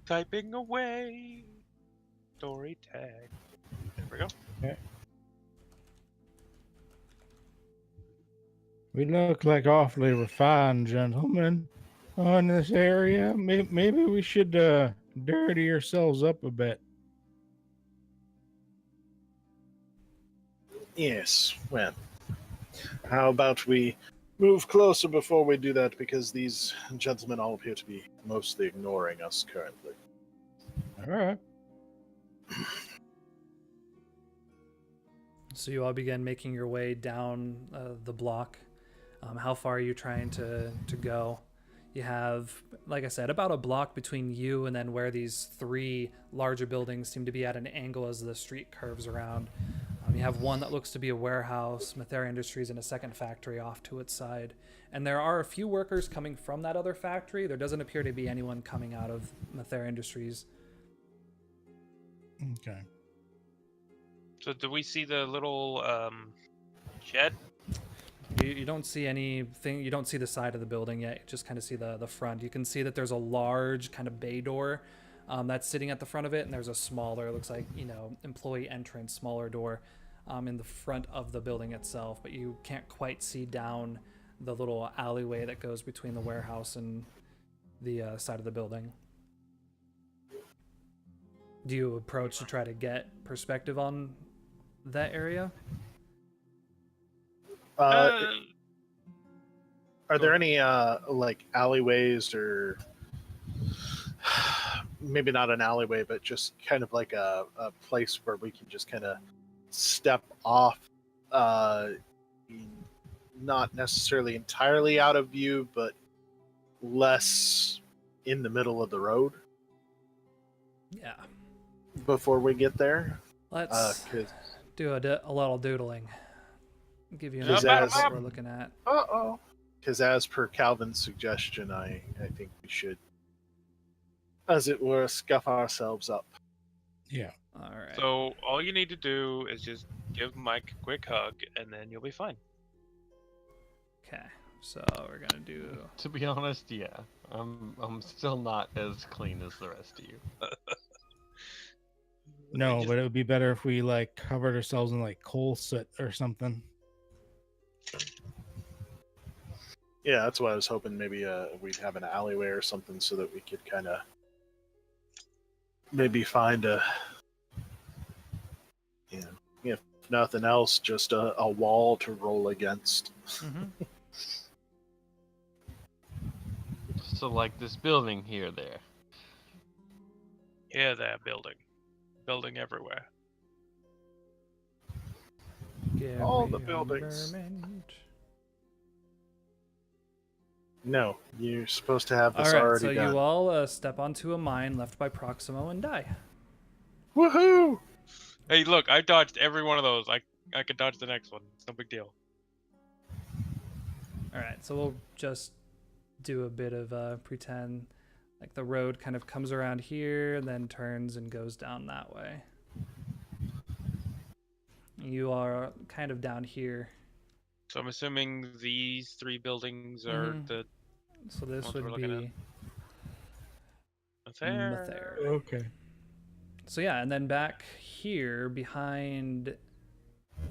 Typing away. Story tag. There we go. We look like awfully refined gentlemen in this area. Maybe we should dirty ourselves up a bit. Yes, well, how about we move closer before we do that, because these gentlemen all appear to be mostly ignoring us currently. All right. So you all begin making your way down the block. How far are you trying to go? You have, like I said, about a block between you and then where these three larger buildings seem to be at an angle as the street curves around. You have one that looks to be a warehouse, Mathera Industries, and a second factory off to its side. And there are a few workers coming from that other factory. There doesn't appear to be anyone coming out of Mathera Industries. Okay. So do we see the little shed? You don't see anything. You don't see the side of the building yet. You just kind of see the front. You can see that there's a large kind of bay door that's sitting at the front of it, and there's a smaller, looks like, employee entrance, smaller door in the front of the building itself. But you can't quite see down the little alleyway that goes between the warehouse and the side of the building. Do you approach to try to get perspective on that area? Are there any like alleyways, or maybe not an alleyway, but just kind of like a place where we can just kind of step off, not necessarily entirely out of view, but less in the middle of the road Yeah. before we get there? Let's 'Cause do a little doodling. Give you an Just idea of as- what we're looking at. Because as per Calvin's suggestion, I think we should, as it were, scuff ourselves up. Yeah. All right. So all you need to do is just give Mike a quick hug, and then you'll be fine. Okay. So we're gonna do. To be honest, yeah. I'm still not as clean as the rest of you. No, Just- but it would be better if we like covered ourselves in like coal soot or something. Yeah, that's why I was hoping maybe we'd have an alleyway or something so that we could kind of maybe find if nothing else, just a wall to roll against. Mhm. So like this building here, there. Yeah, that building. Building everywhere. All the Gary buildings. Vermont. No, you're supposed to have All this right. already So done. you all step onto a mine left by Proximo and die. Woohoo! Hey, look, I dodged every one of those. I could dodge the next one. It's no big deal. All right. So we'll just do a bit of pretend, like the road kind of comes around here, and then turns and goes down that way. You are kind of down here. So I'm assuming these three buildings are Mhm. the So this Ones we're would looking be Mathera. Mathera. Okay. So yeah, and then back here behind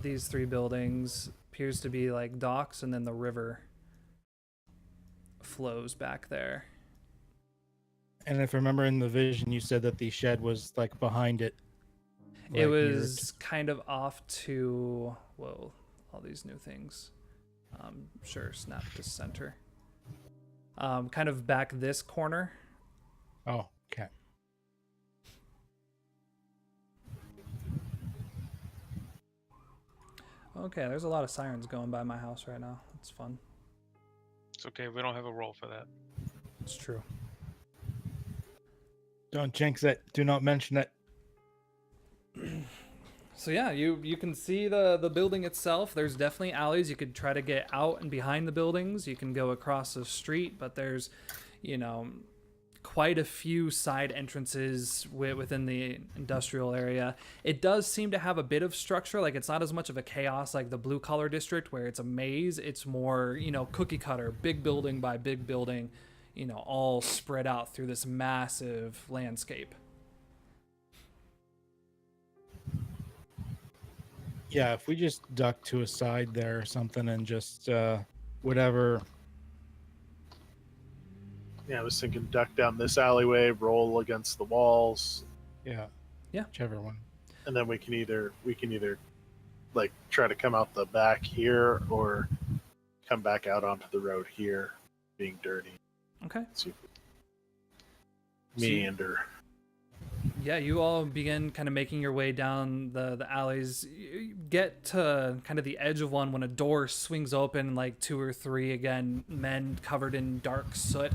these three buildings appears to be like docks, and then the river flows back there. And if I remember in the vision, you said that the shed was like behind it. It like, near was kind of off to, whoa, all these new things. Sure, snap to center. Kind of back this corner. Oh, okay. Okay, there's a lot of sirens going by my house right now. It's fun. It's okay. We don't have a roll for that. It's true. Don't jinx it. Do not mention it. So yeah, you can see the building itself. There's definitely alleys. You could try to get out and behind the buildings. You can go across the street, but there's, you know, quite a few side entrances within the industrial area. It does seem to have a bit of structure. Like, it's not as much of a chaos like the blue collar district where it's a maze. It's more, you know, cookie cutter, big building by big building, you know, all spread out through this massive landscape. Yeah, if we just duck to a side there or something and just whatever. Yeah, I was thinking duck down this alleyway, roll against the walls, Yeah. Yeah. Whichever one. and then we can either like try to come out the back here or come back out onto the road here, being dirty. Okay. See, So you- meander. Yeah, you all begin kind of making your way down the alleys. You get to kind of the edge of one when a door swings open, like 2 or 3, again, men covered in dark soot,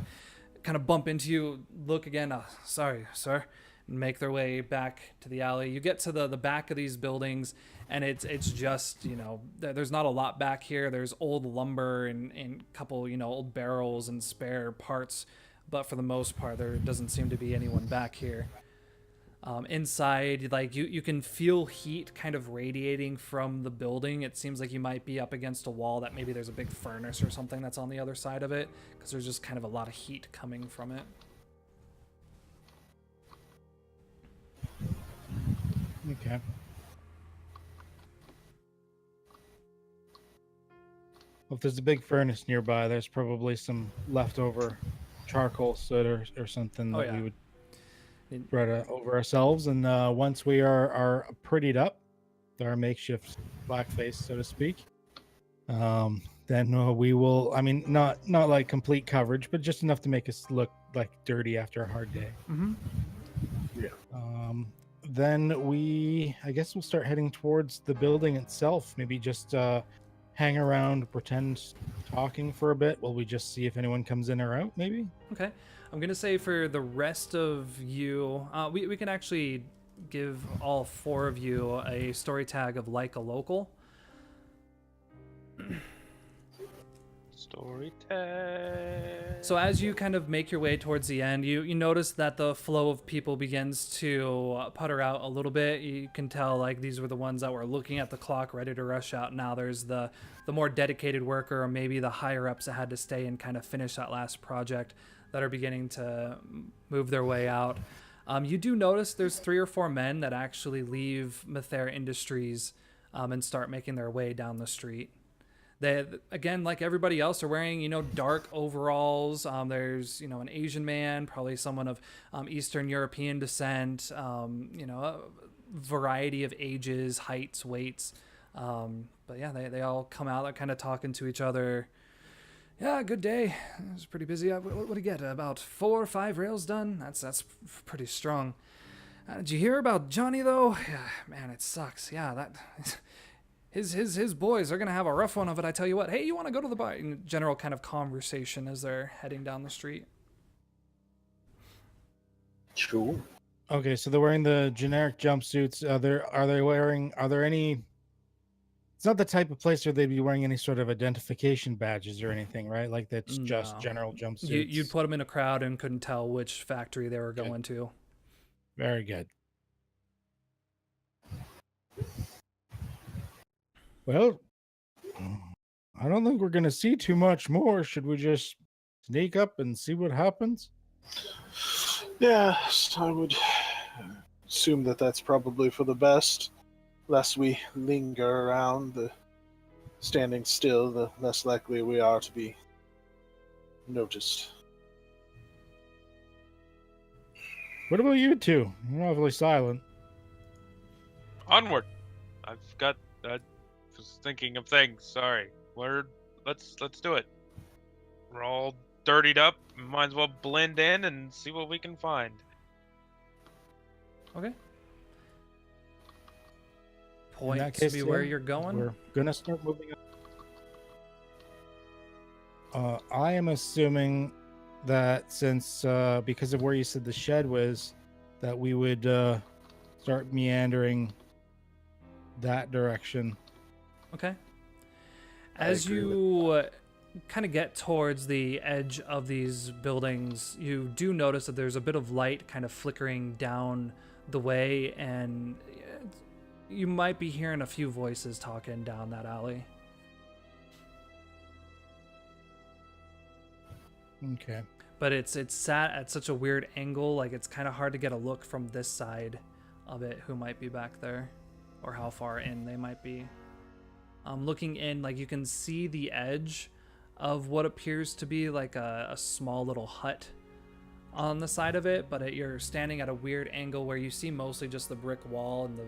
kind of bump into you, look again, sorry, sir, and make their way back to the alley. You get to the back of these buildings, and it's just, you know, there's not a lot back here. There's old lumber and a couple, you know, old barrels and spare parts, but for the most part, there doesn't seem to be anyone back here. Inside, like, you can feel heat kind of radiating from the building. It seems like you might be up against a wall that maybe there's a big furnace or something that's on the other side of it, because there's just kind of a lot of heat coming from it. Okay. Well, if there's a big furnace nearby, there's probably some leftover charcoal soot or something Oh, that yeah. we would spread over ourselves. And once we are prettied up, our makeshift blackface, so to speak, then we will. I mean, not like complete coverage, but just enough to make us look like dirty after a hard day. Mm-hmm. Then I guess we'll start heading towards the building itself. Maybe just hang around, pretend talking for a bit while we just see if anyone comes in or out, maybe? Okay. I'm going to say for the rest of you, we can actually give all 4 of you a story tag of like a local. Story tag. So as you kind of make your way towards the end, you notice that the flow of people begins to putter out a little bit. You can tell, like, these were the ones that were looking at the clock, ready to rush out. Now there's the more dedicated worker, or maybe the higher ups that had to stay and kind of finish that last project, that are beginning to move their way out. You do notice there's 3 or 4 men that actually leave Mather Industries and start making their way down the street. They, again, like everybody else, are wearing, you know, dark overalls. There's, you know, an Asian man, probably someone of Eastern European descent, you know, a variety of ages, heights, weights. But yeah, they all come out, they're kind of talking to each other. Yeah, good day. It was pretty busy. What do you get? About 4 or 5 rails done? That's pretty strong. Did you hear about Johnny, though? Yeah, man, it sucks. Yeah, that... His boys are going to have a rough one of it, I tell you what. Hey, you want to go to the bar? In general kind of conversation as they're heading down the street. Cool. Okay, so they're wearing the generic jumpsuits. Are there any... It's not the type of place where they'd be wearing any sort of identification badges or anything, right? Like, that's just No. general jumpsuits. You'd put them in a crowd and couldn't tell which factory they were going to. Very good. Well, I don't think we're going to see too much more. Should we just sneak up and see what happens? Yes, I would assume that that's probably for the best. Less we linger around, the standing still, the less likely we are to be noticed. What about you two? You're awfully silent. Onward. I was thinking of things. Sorry. Let's do it. We're all dirtied up. Might as well blend in and see what we can find. Okay. In Point that to case, be where yeah, you're going. We're going to start moving up. I am assuming that since, because of where you said the shed was, that we would start meandering that direction. Okay. I As agree with you kind of get towards the edge of these buildings, you do notice that there's a bit of light kind of flickering down the way, and you might be hearing a few voices talking down that alley. Okay. But it's sat at such a weird angle, like it's kind of hard to get a look from this side of it who might be back there or how far in they might be. Looking in, like you can see the edge of what appears to be like a small little hut on the side of it, but you're standing at a weird angle where you see mostly just the brick wall and the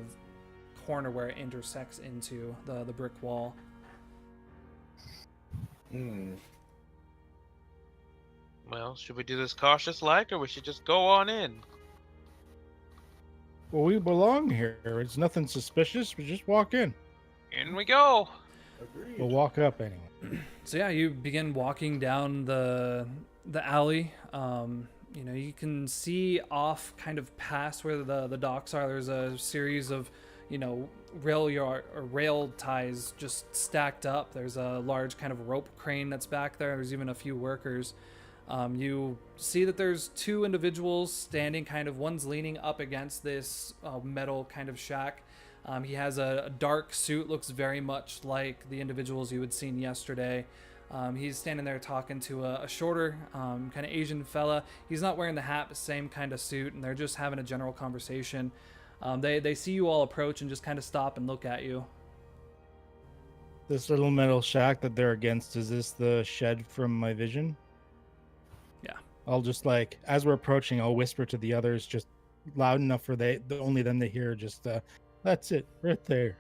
corner where it intersects into the brick wall. Well, should we do this cautious like, or we should just go on in? Well, we belong here. It's nothing suspicious. We just walk in. In we go. Agreed. We'll walk up anyway. So yeah, you begin walking down the alley. You know, you can see off kind of past where the docks are. There's a series of, you know, rail ties just stacked up. There's a large kind of rope crane that's back there. There's even a few workers. You see that there's two individuals standing kind of, one's leaning up against this metal kind of shack. He has a dark suit, looks very much like the individuals you had seen yesterday. He's standing there talking to a shorter kind of Asian fella. He's not wearing the hat, but same kind of suit, and they're just having a general conversation. They see you all approach and just kind of stop and look at you. This little metal shack that they're against, is this the shed from my vision? Yeah. I'll just like, as we're approaching, I'll whisper to the others just loud enough for only them to hear, just that's it, right there.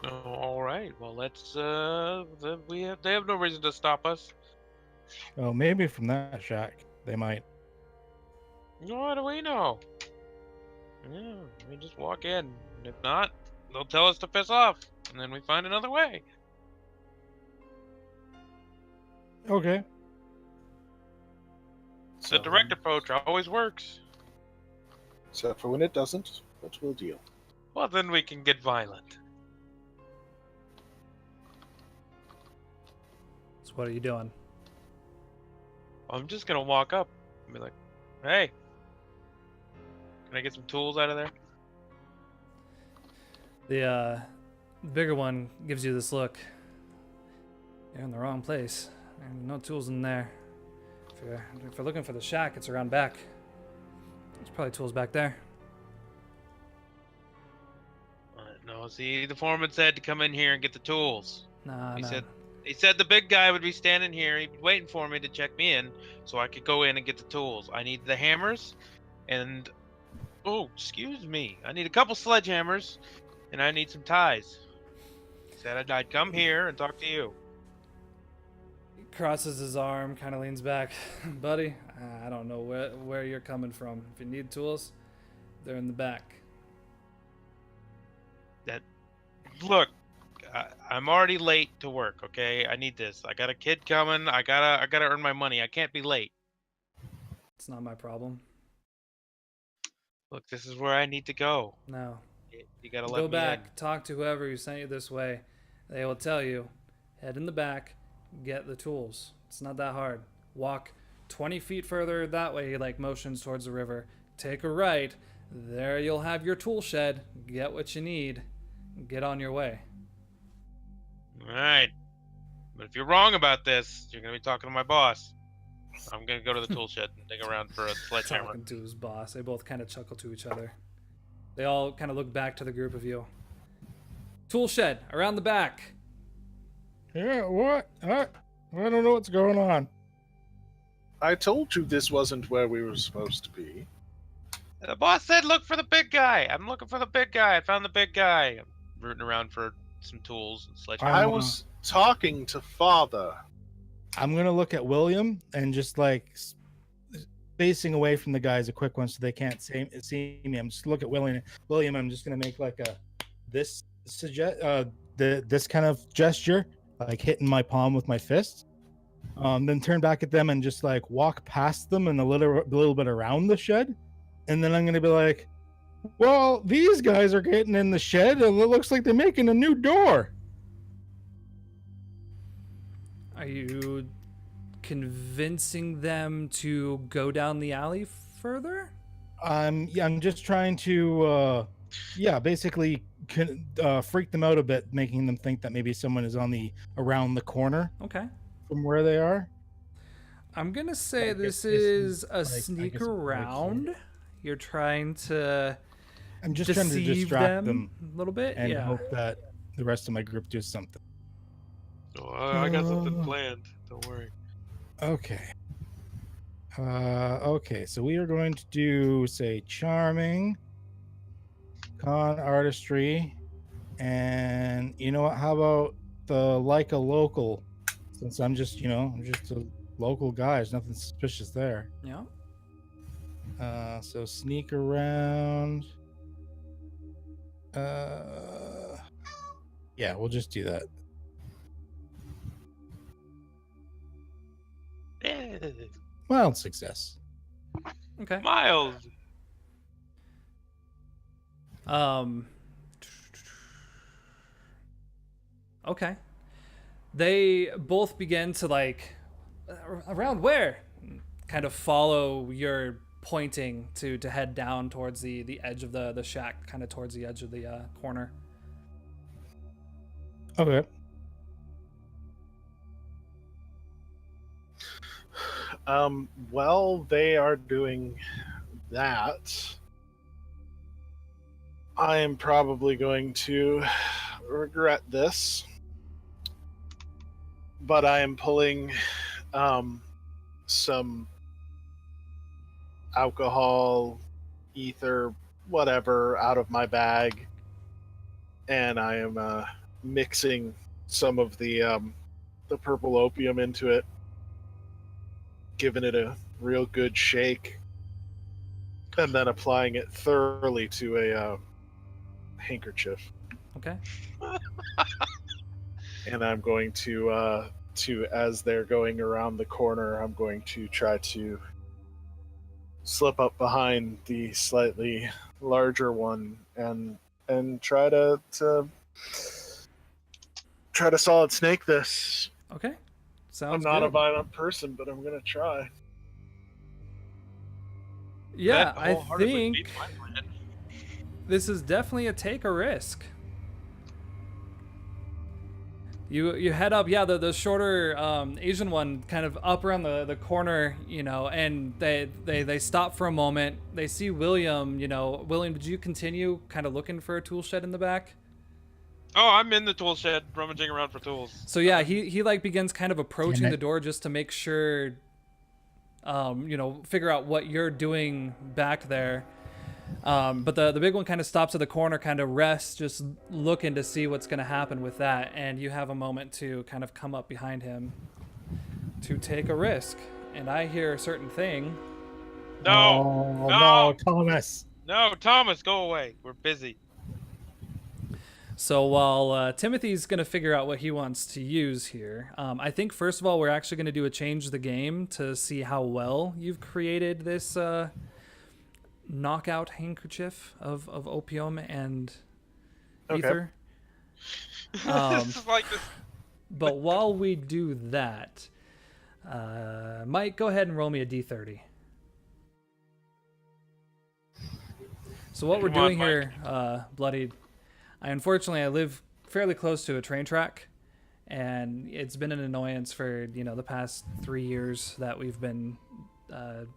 Oh, all right. Well, let's. They have no reason to stop us. Oh, maybe from that shack they might. What do we know? Yeah, we just walk in. And if not, they'll tell us to piss off, and then we find another way. Okay. The direct approach always works. Except for when it doesn't, but we'll deal. Well, then we can get violent. So what are you doing? I'm just gonna walk up and be like, "Hey, can I get some tools out of there?" The bigger one gives you this look. You're in the wrong place. There's no tools in there. If you're looking for the shack, it's around back. There's probably tools back there. No, see, the foreman said to come in here and get the tools. Nah, He said the big guy would be standing here. He'd be waiting for me to check me in so I could go in and get the tools. I need the hammers and... Oh, excuse me. I need a couple sledgehammers and I need some ties. He said I'd come here and talk to you. He crosses his arm, kind of leans back. Buddy, I don't know where you're coming from. If you need tools, they're in the back. Look, I'm already late to work, okay? I need this. I got a kid coming. I gotta earn my money. I can't be late. It's not my problem. Look, this is where I need to go. No. You gotta let Go me back, in. talk to whoever who sent you this way. They will tell you, head in the back, get the tools. It's not that hard. Walk 20 feet further that way, like motions towards the river. Take a right. There you'll have your tool shed. Get what you need. Get on your way. All right. But if you're wrong about this, you're gonna be talking to my boss. I'm gonna go to the tool shed and dig around for a sledgehammer. Talking to his boss. They both kind of chuckle to each other. They all kind of look back to the group of you. Tool shed, around the back. Yeah, what? I don't know what's going on. I told you this wasn't where we were supposed to be. The boss said, "Look for the big guy." I'm looking for the big guy. I found the big guy. I'm rooting around for some tools and sledgehammer. I was talking to Father. I'm gonna look at William and just like facing away from the guys a quick one so they can't see me. I'm just look at William. I'm just gonna make like this kind of gesture, like hitting my palm with my fist. Then turn back at them and just like walk past them and a little bit around the shed, and then I'm gonna be like, well, these guys are getting in the shed, and it looks like they're making a new door. Are you convincing them to go down the alley further? I'm just trying to, basically freak them out a bit, making them think that maybe someone is around the corner Okay. from where they are. I'm gonna say I this guess is a I sneak guess it's what I around. You're trying to I'm just trying to deceive distract them a little bit. and Yeah. hope that the rest of my group does something. Oh, I got something planned. Don't worry. Okay. Okay, so we are going to do, say, charming, con artistry, and you know what? How about the like a local? Since I'm just a local guy. There's nothing suspicious there. Yeah. So sneak around. Yeah, we'll just do that. Yeah. Mild success. Okay. Mild. Okay. They both begin to like around where? Kind of follow your pointing to head down towards the edge of the shack, kind of towards the edge of the corner. Okay. While they are doing that, I am probably going to regret this, but I am pulling some alcohol, ether, whatever out of my bag, and I am mixing some of the purple opium into it, giving it a real good shake, and then applying it thoroughly to a handkerchief. Okay. And I'm going to as they're going around the corner, I'm going to try to slip up behind the slightly larger one and try to solid snake this. Okay. Sounds I'm not good. a violent person, but I'm gonna try. Yeah, That I wholeheartedly think beats my plan. this is definitely a take a risk. You head up, yeah, the shorter Asian one kind of up around the corner, and they stop for a moment. They see William, William, did you continue kind of looking for a tool shed in the back? Oh, I'm in the tool shed, rummaging around for tools. So yeah, he like begins kind of approaching Damn it. the door just to make sure, figure out what you're doing back there. But the big one kind of stops at the corner, kind of rests, just looking to see what's going to happen with that. And you have a moment to kind of come up behind him to take a risk. And I hear a certain thing. No, Oh, no. Thomas. no, Thomas, go away. We're busy. So while Timothy's going to figure out what he wants to use here, I think first of all, we're actually going to do a change the game to see how well you've created this knockout handkerchief of opium and ether. This is like this. But while we do that, Mike, go ahead and roll me a d30. So what we're Come on, doing here, Bloodied, I live fairly close to a train track, and it's been an annoyance for the past 3 years that we've been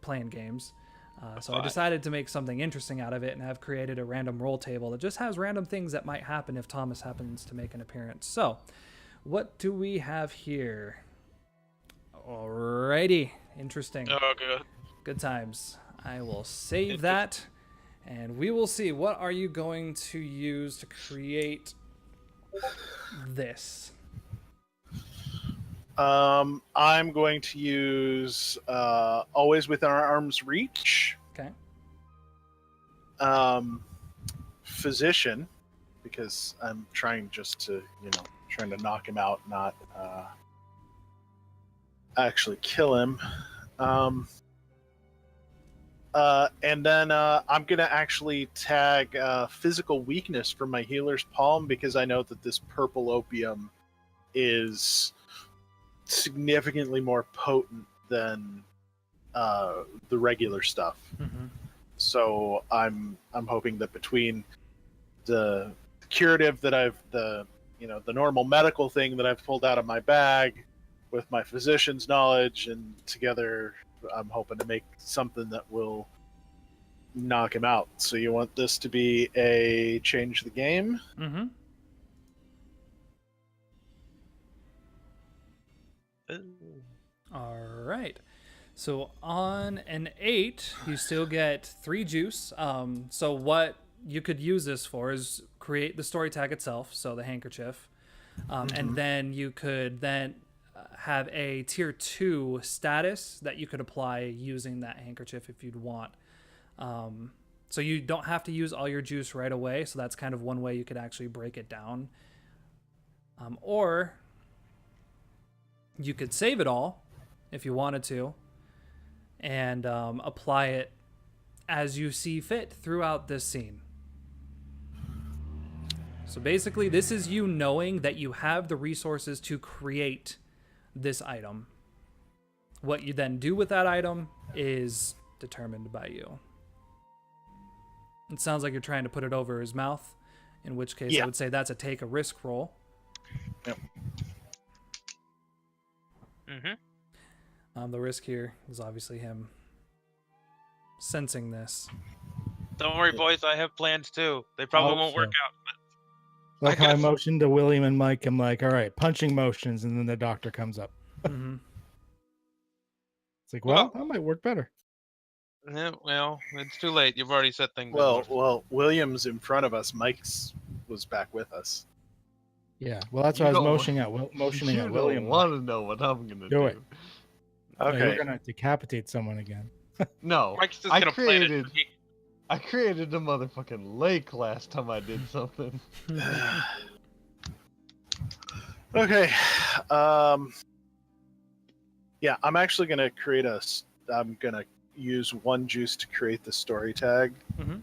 playing games. So I decided to make something interesting out of it and have created a random roll table that just has random things that might happen if Thomas happens to make an appearance. So what do we have here? Alrighty. Interesting. Oh, good. Good times. I will save that, and we will see. What are you going to use to create this? I'm going to use always within our arm's reach. Okay. Physician, because I'm trying just to, trying to knock him out, not actually kill him. And then I'm gonna actually tag physical weakness from my healer's palm because I know that this purple opium is significantly more potent than the regular stuff. Mm-hmm. So I'm hoping that between the curative that the normal medical thing that I've pulled out of my bag with my physician's knowledge, and together I'm hoping to make something that will knock him out. So you want this to be a change the game? Mm-hmm. All right. So on an 8, you still get 3 juice. So what you could use this for is create the story tag itself, so the handkerchief, and then you could then have a tier 2 status that you could apply using that handkerchief if you'd want. So you don't have to use all your juice right away. So that's kind of one way you could actually break it down. Or you could save it all if you wanted to and apply it as you see fit throughout this scene. So basically, this is you knowing that you have the resources to create this item. What you then do with that item is determined by you. It sounds like you're trying to put it over his mouth, in which case I would say that's a take a risk roll. Yep. Mm-hmm. The risk here is obviously him sensing this. Don't worry, boys. I have plans too. They probably won't work out. Like I how I guess- motioned to William and Mike, I'm like, all right, punching motions, and then the doctor comes up. Mm-hmm. It's like, well, that might work better. Yeah, well, it's too late. You've already set things in Well, motion. William's in front of us. Mike's was back with us. Yeah, well, that's You why I was don't wa- motioning you at don't William. want to know what I'm gonna Do it. Yeah, Okay. you're gonna decapitate someone again. No, Mike's just I gonna plan it. created. I created a motherfucking lake last time I did something. Okay. Yeah, I'm actually gonna create I'm gonna use 1 juice to create the story tag. Mm-hmm.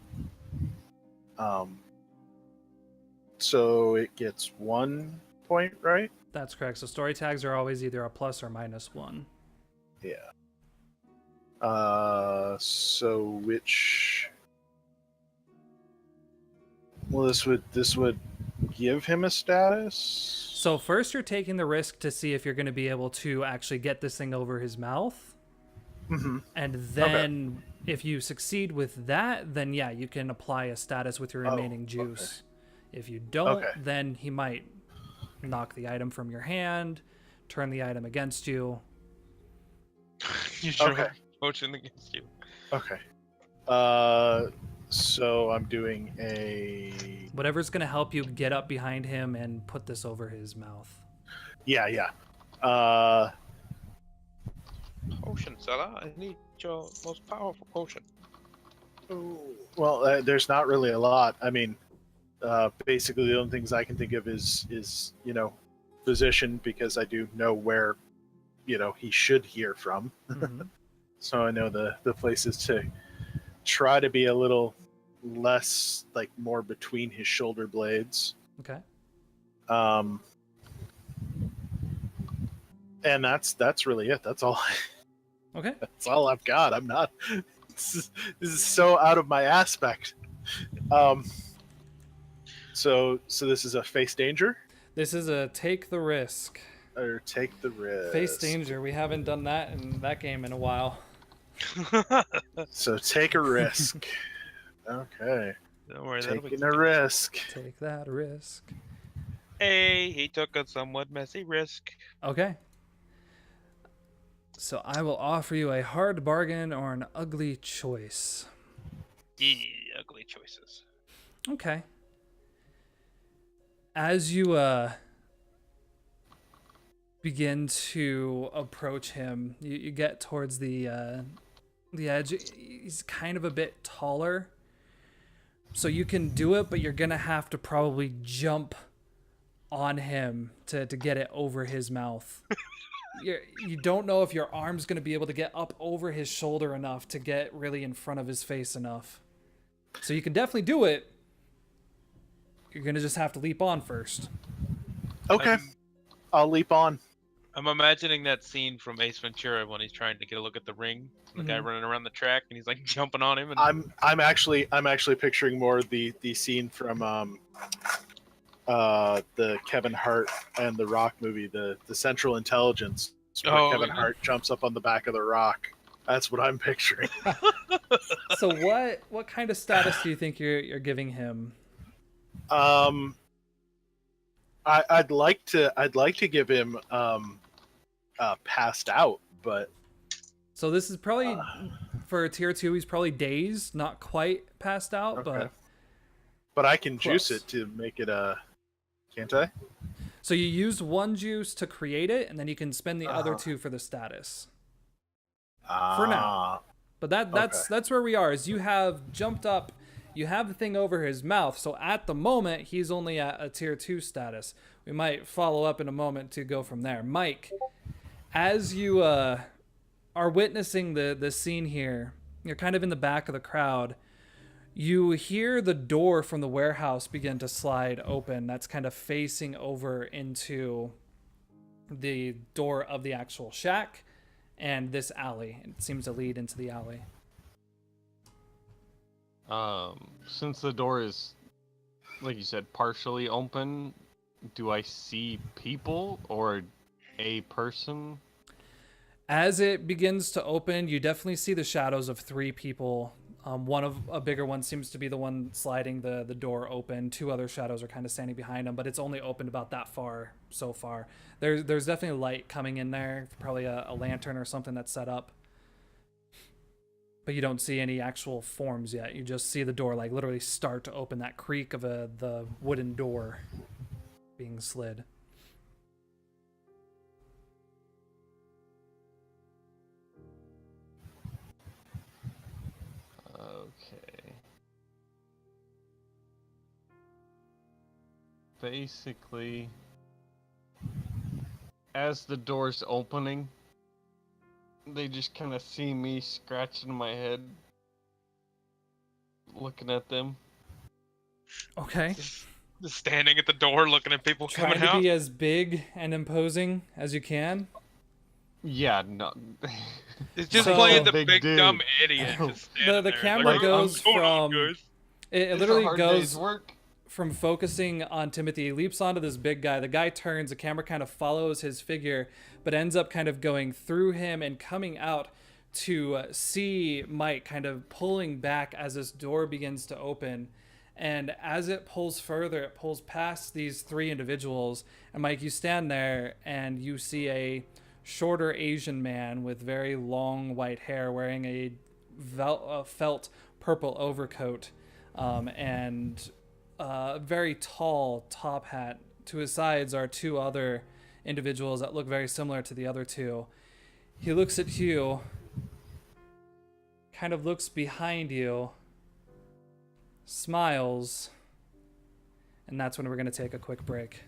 So it gets 1 point, right? That's correct. So story tags are always either a plus or minus 1. Yeah. So which? Well, this would give him a status. So first you're taking the risk to see if you're going to be able to actually get this thing over his mouth. Mm-hmm. And then if you succeed with that, then yeah, you can apply a status with your remaining juice. If you don't, then he might knock the item from your hand, turn the item against you. You sure motion against you. Okay. So I'm doing a Whatever's going to help you get up behind him and put this over his mouth. yeah. Potion seller, I need your most powerful potion. Well, there's not really a lot. I mean, basically the only things I can think of is physician, because I do know where he should hear from. Mm-hmm. So I know the places to try to be a little less, like, more between his shoulder blades. Okay. And that's really it. That's all. Okay. That's all I've got. I'm not. This is so out of my aspect. So this is a face danger, This is a take the risk. or take the risk. Face danger. We haven't done that in that game in a while. So take a risk. Okay. Don't worry, that'll be... Taking a risk. Take that risk. Hey, he took a somewhat messy risk. Okay. So I will offer you a hard bargain or an ugly choice. Yeah, ugly choices. Okay. As you begin to approach him, you get towards the edge. He's kind of a bit taller, so you can do it, but you're gonna have to probably jump on him to get it over his mouth. you don't know if your arm's going to be able to get up over his shoulder enough to get really in front of his face enough. So you can definitely do it. You're going to just have to leap on first. Okay, I'll leap on. I'm imagining that scene from Ace Ventura when he's trying to get a look at the ring, the guy running around the track, and he's like jumping on him. And I'm actually picturing more the scene from the Kevin Hart and the Rock movie, the Central Intelligence, where Kevin Hart jumps up on the back of the Rock. That's what I'm picturing. So what kind of status do you think you're giving him? I'd like to give him passed out, but so this is probably for a tier 2. He's probably dazed, not quite passed out, but I can close. juice it to make it can't I? So you use one juice to create it, and then you can spend the other 2 for the status. For now. But that's where we are. Is you have jumped up, you have the thing over his mouth. So at the moment, he's only at a tier 2 status. We might follow up in a moment to go from there. Mike, as you are witnessing the scene here, you're kind of in the back of the crowd. You hear the door from the warehouse begin to slide open. That's kind of facing over into the door of the actual shack and this alley. It seems to lead into the alley. Since the door is, like you said, partially open, do I see people or a person? As it begins to open, you definitely see the shadows of 3 people. One of a bigger one seems to be the one sliding the door open. 2 other shadows are kind of standing behind him, but it's only opened about that far so far. There's definitely light coming in there, probably a lantern or something that's set up. But you don't see any actual forms yet. You just see the door like literally start to open, that creak of the wooden door being slid. Okay. Basically, as the door's opening, they just kind of see me scratching my head, looking at them. Okay. just standing at the door looking at people Trying coming to out. be as big and imposing as you can. Yeah, no. It's just So- playing the Big big dude. dumb idiot. Just standing The there, camera like, goes "What's going on, from- guys?" It It's a literally hard goes day's work. from focusing on Timothy. He leaps onto this big guy. The guy turns, the camera kind of follows his figure, but ends up kind of going through him and coming out to see Mike kind of pulling back as this door begins to open. And as it pulls further, it pulls past these 3 individuals. And Mike, you stand there and you see a shorter Asian man with very long white hair wearing a felt purple overcoat and a very tall top hat. To his sides are 2 other individuals that look very similar to the other 2. He looks at you, kind of looks behind you, smiles, and that's when we're going to take a quick break.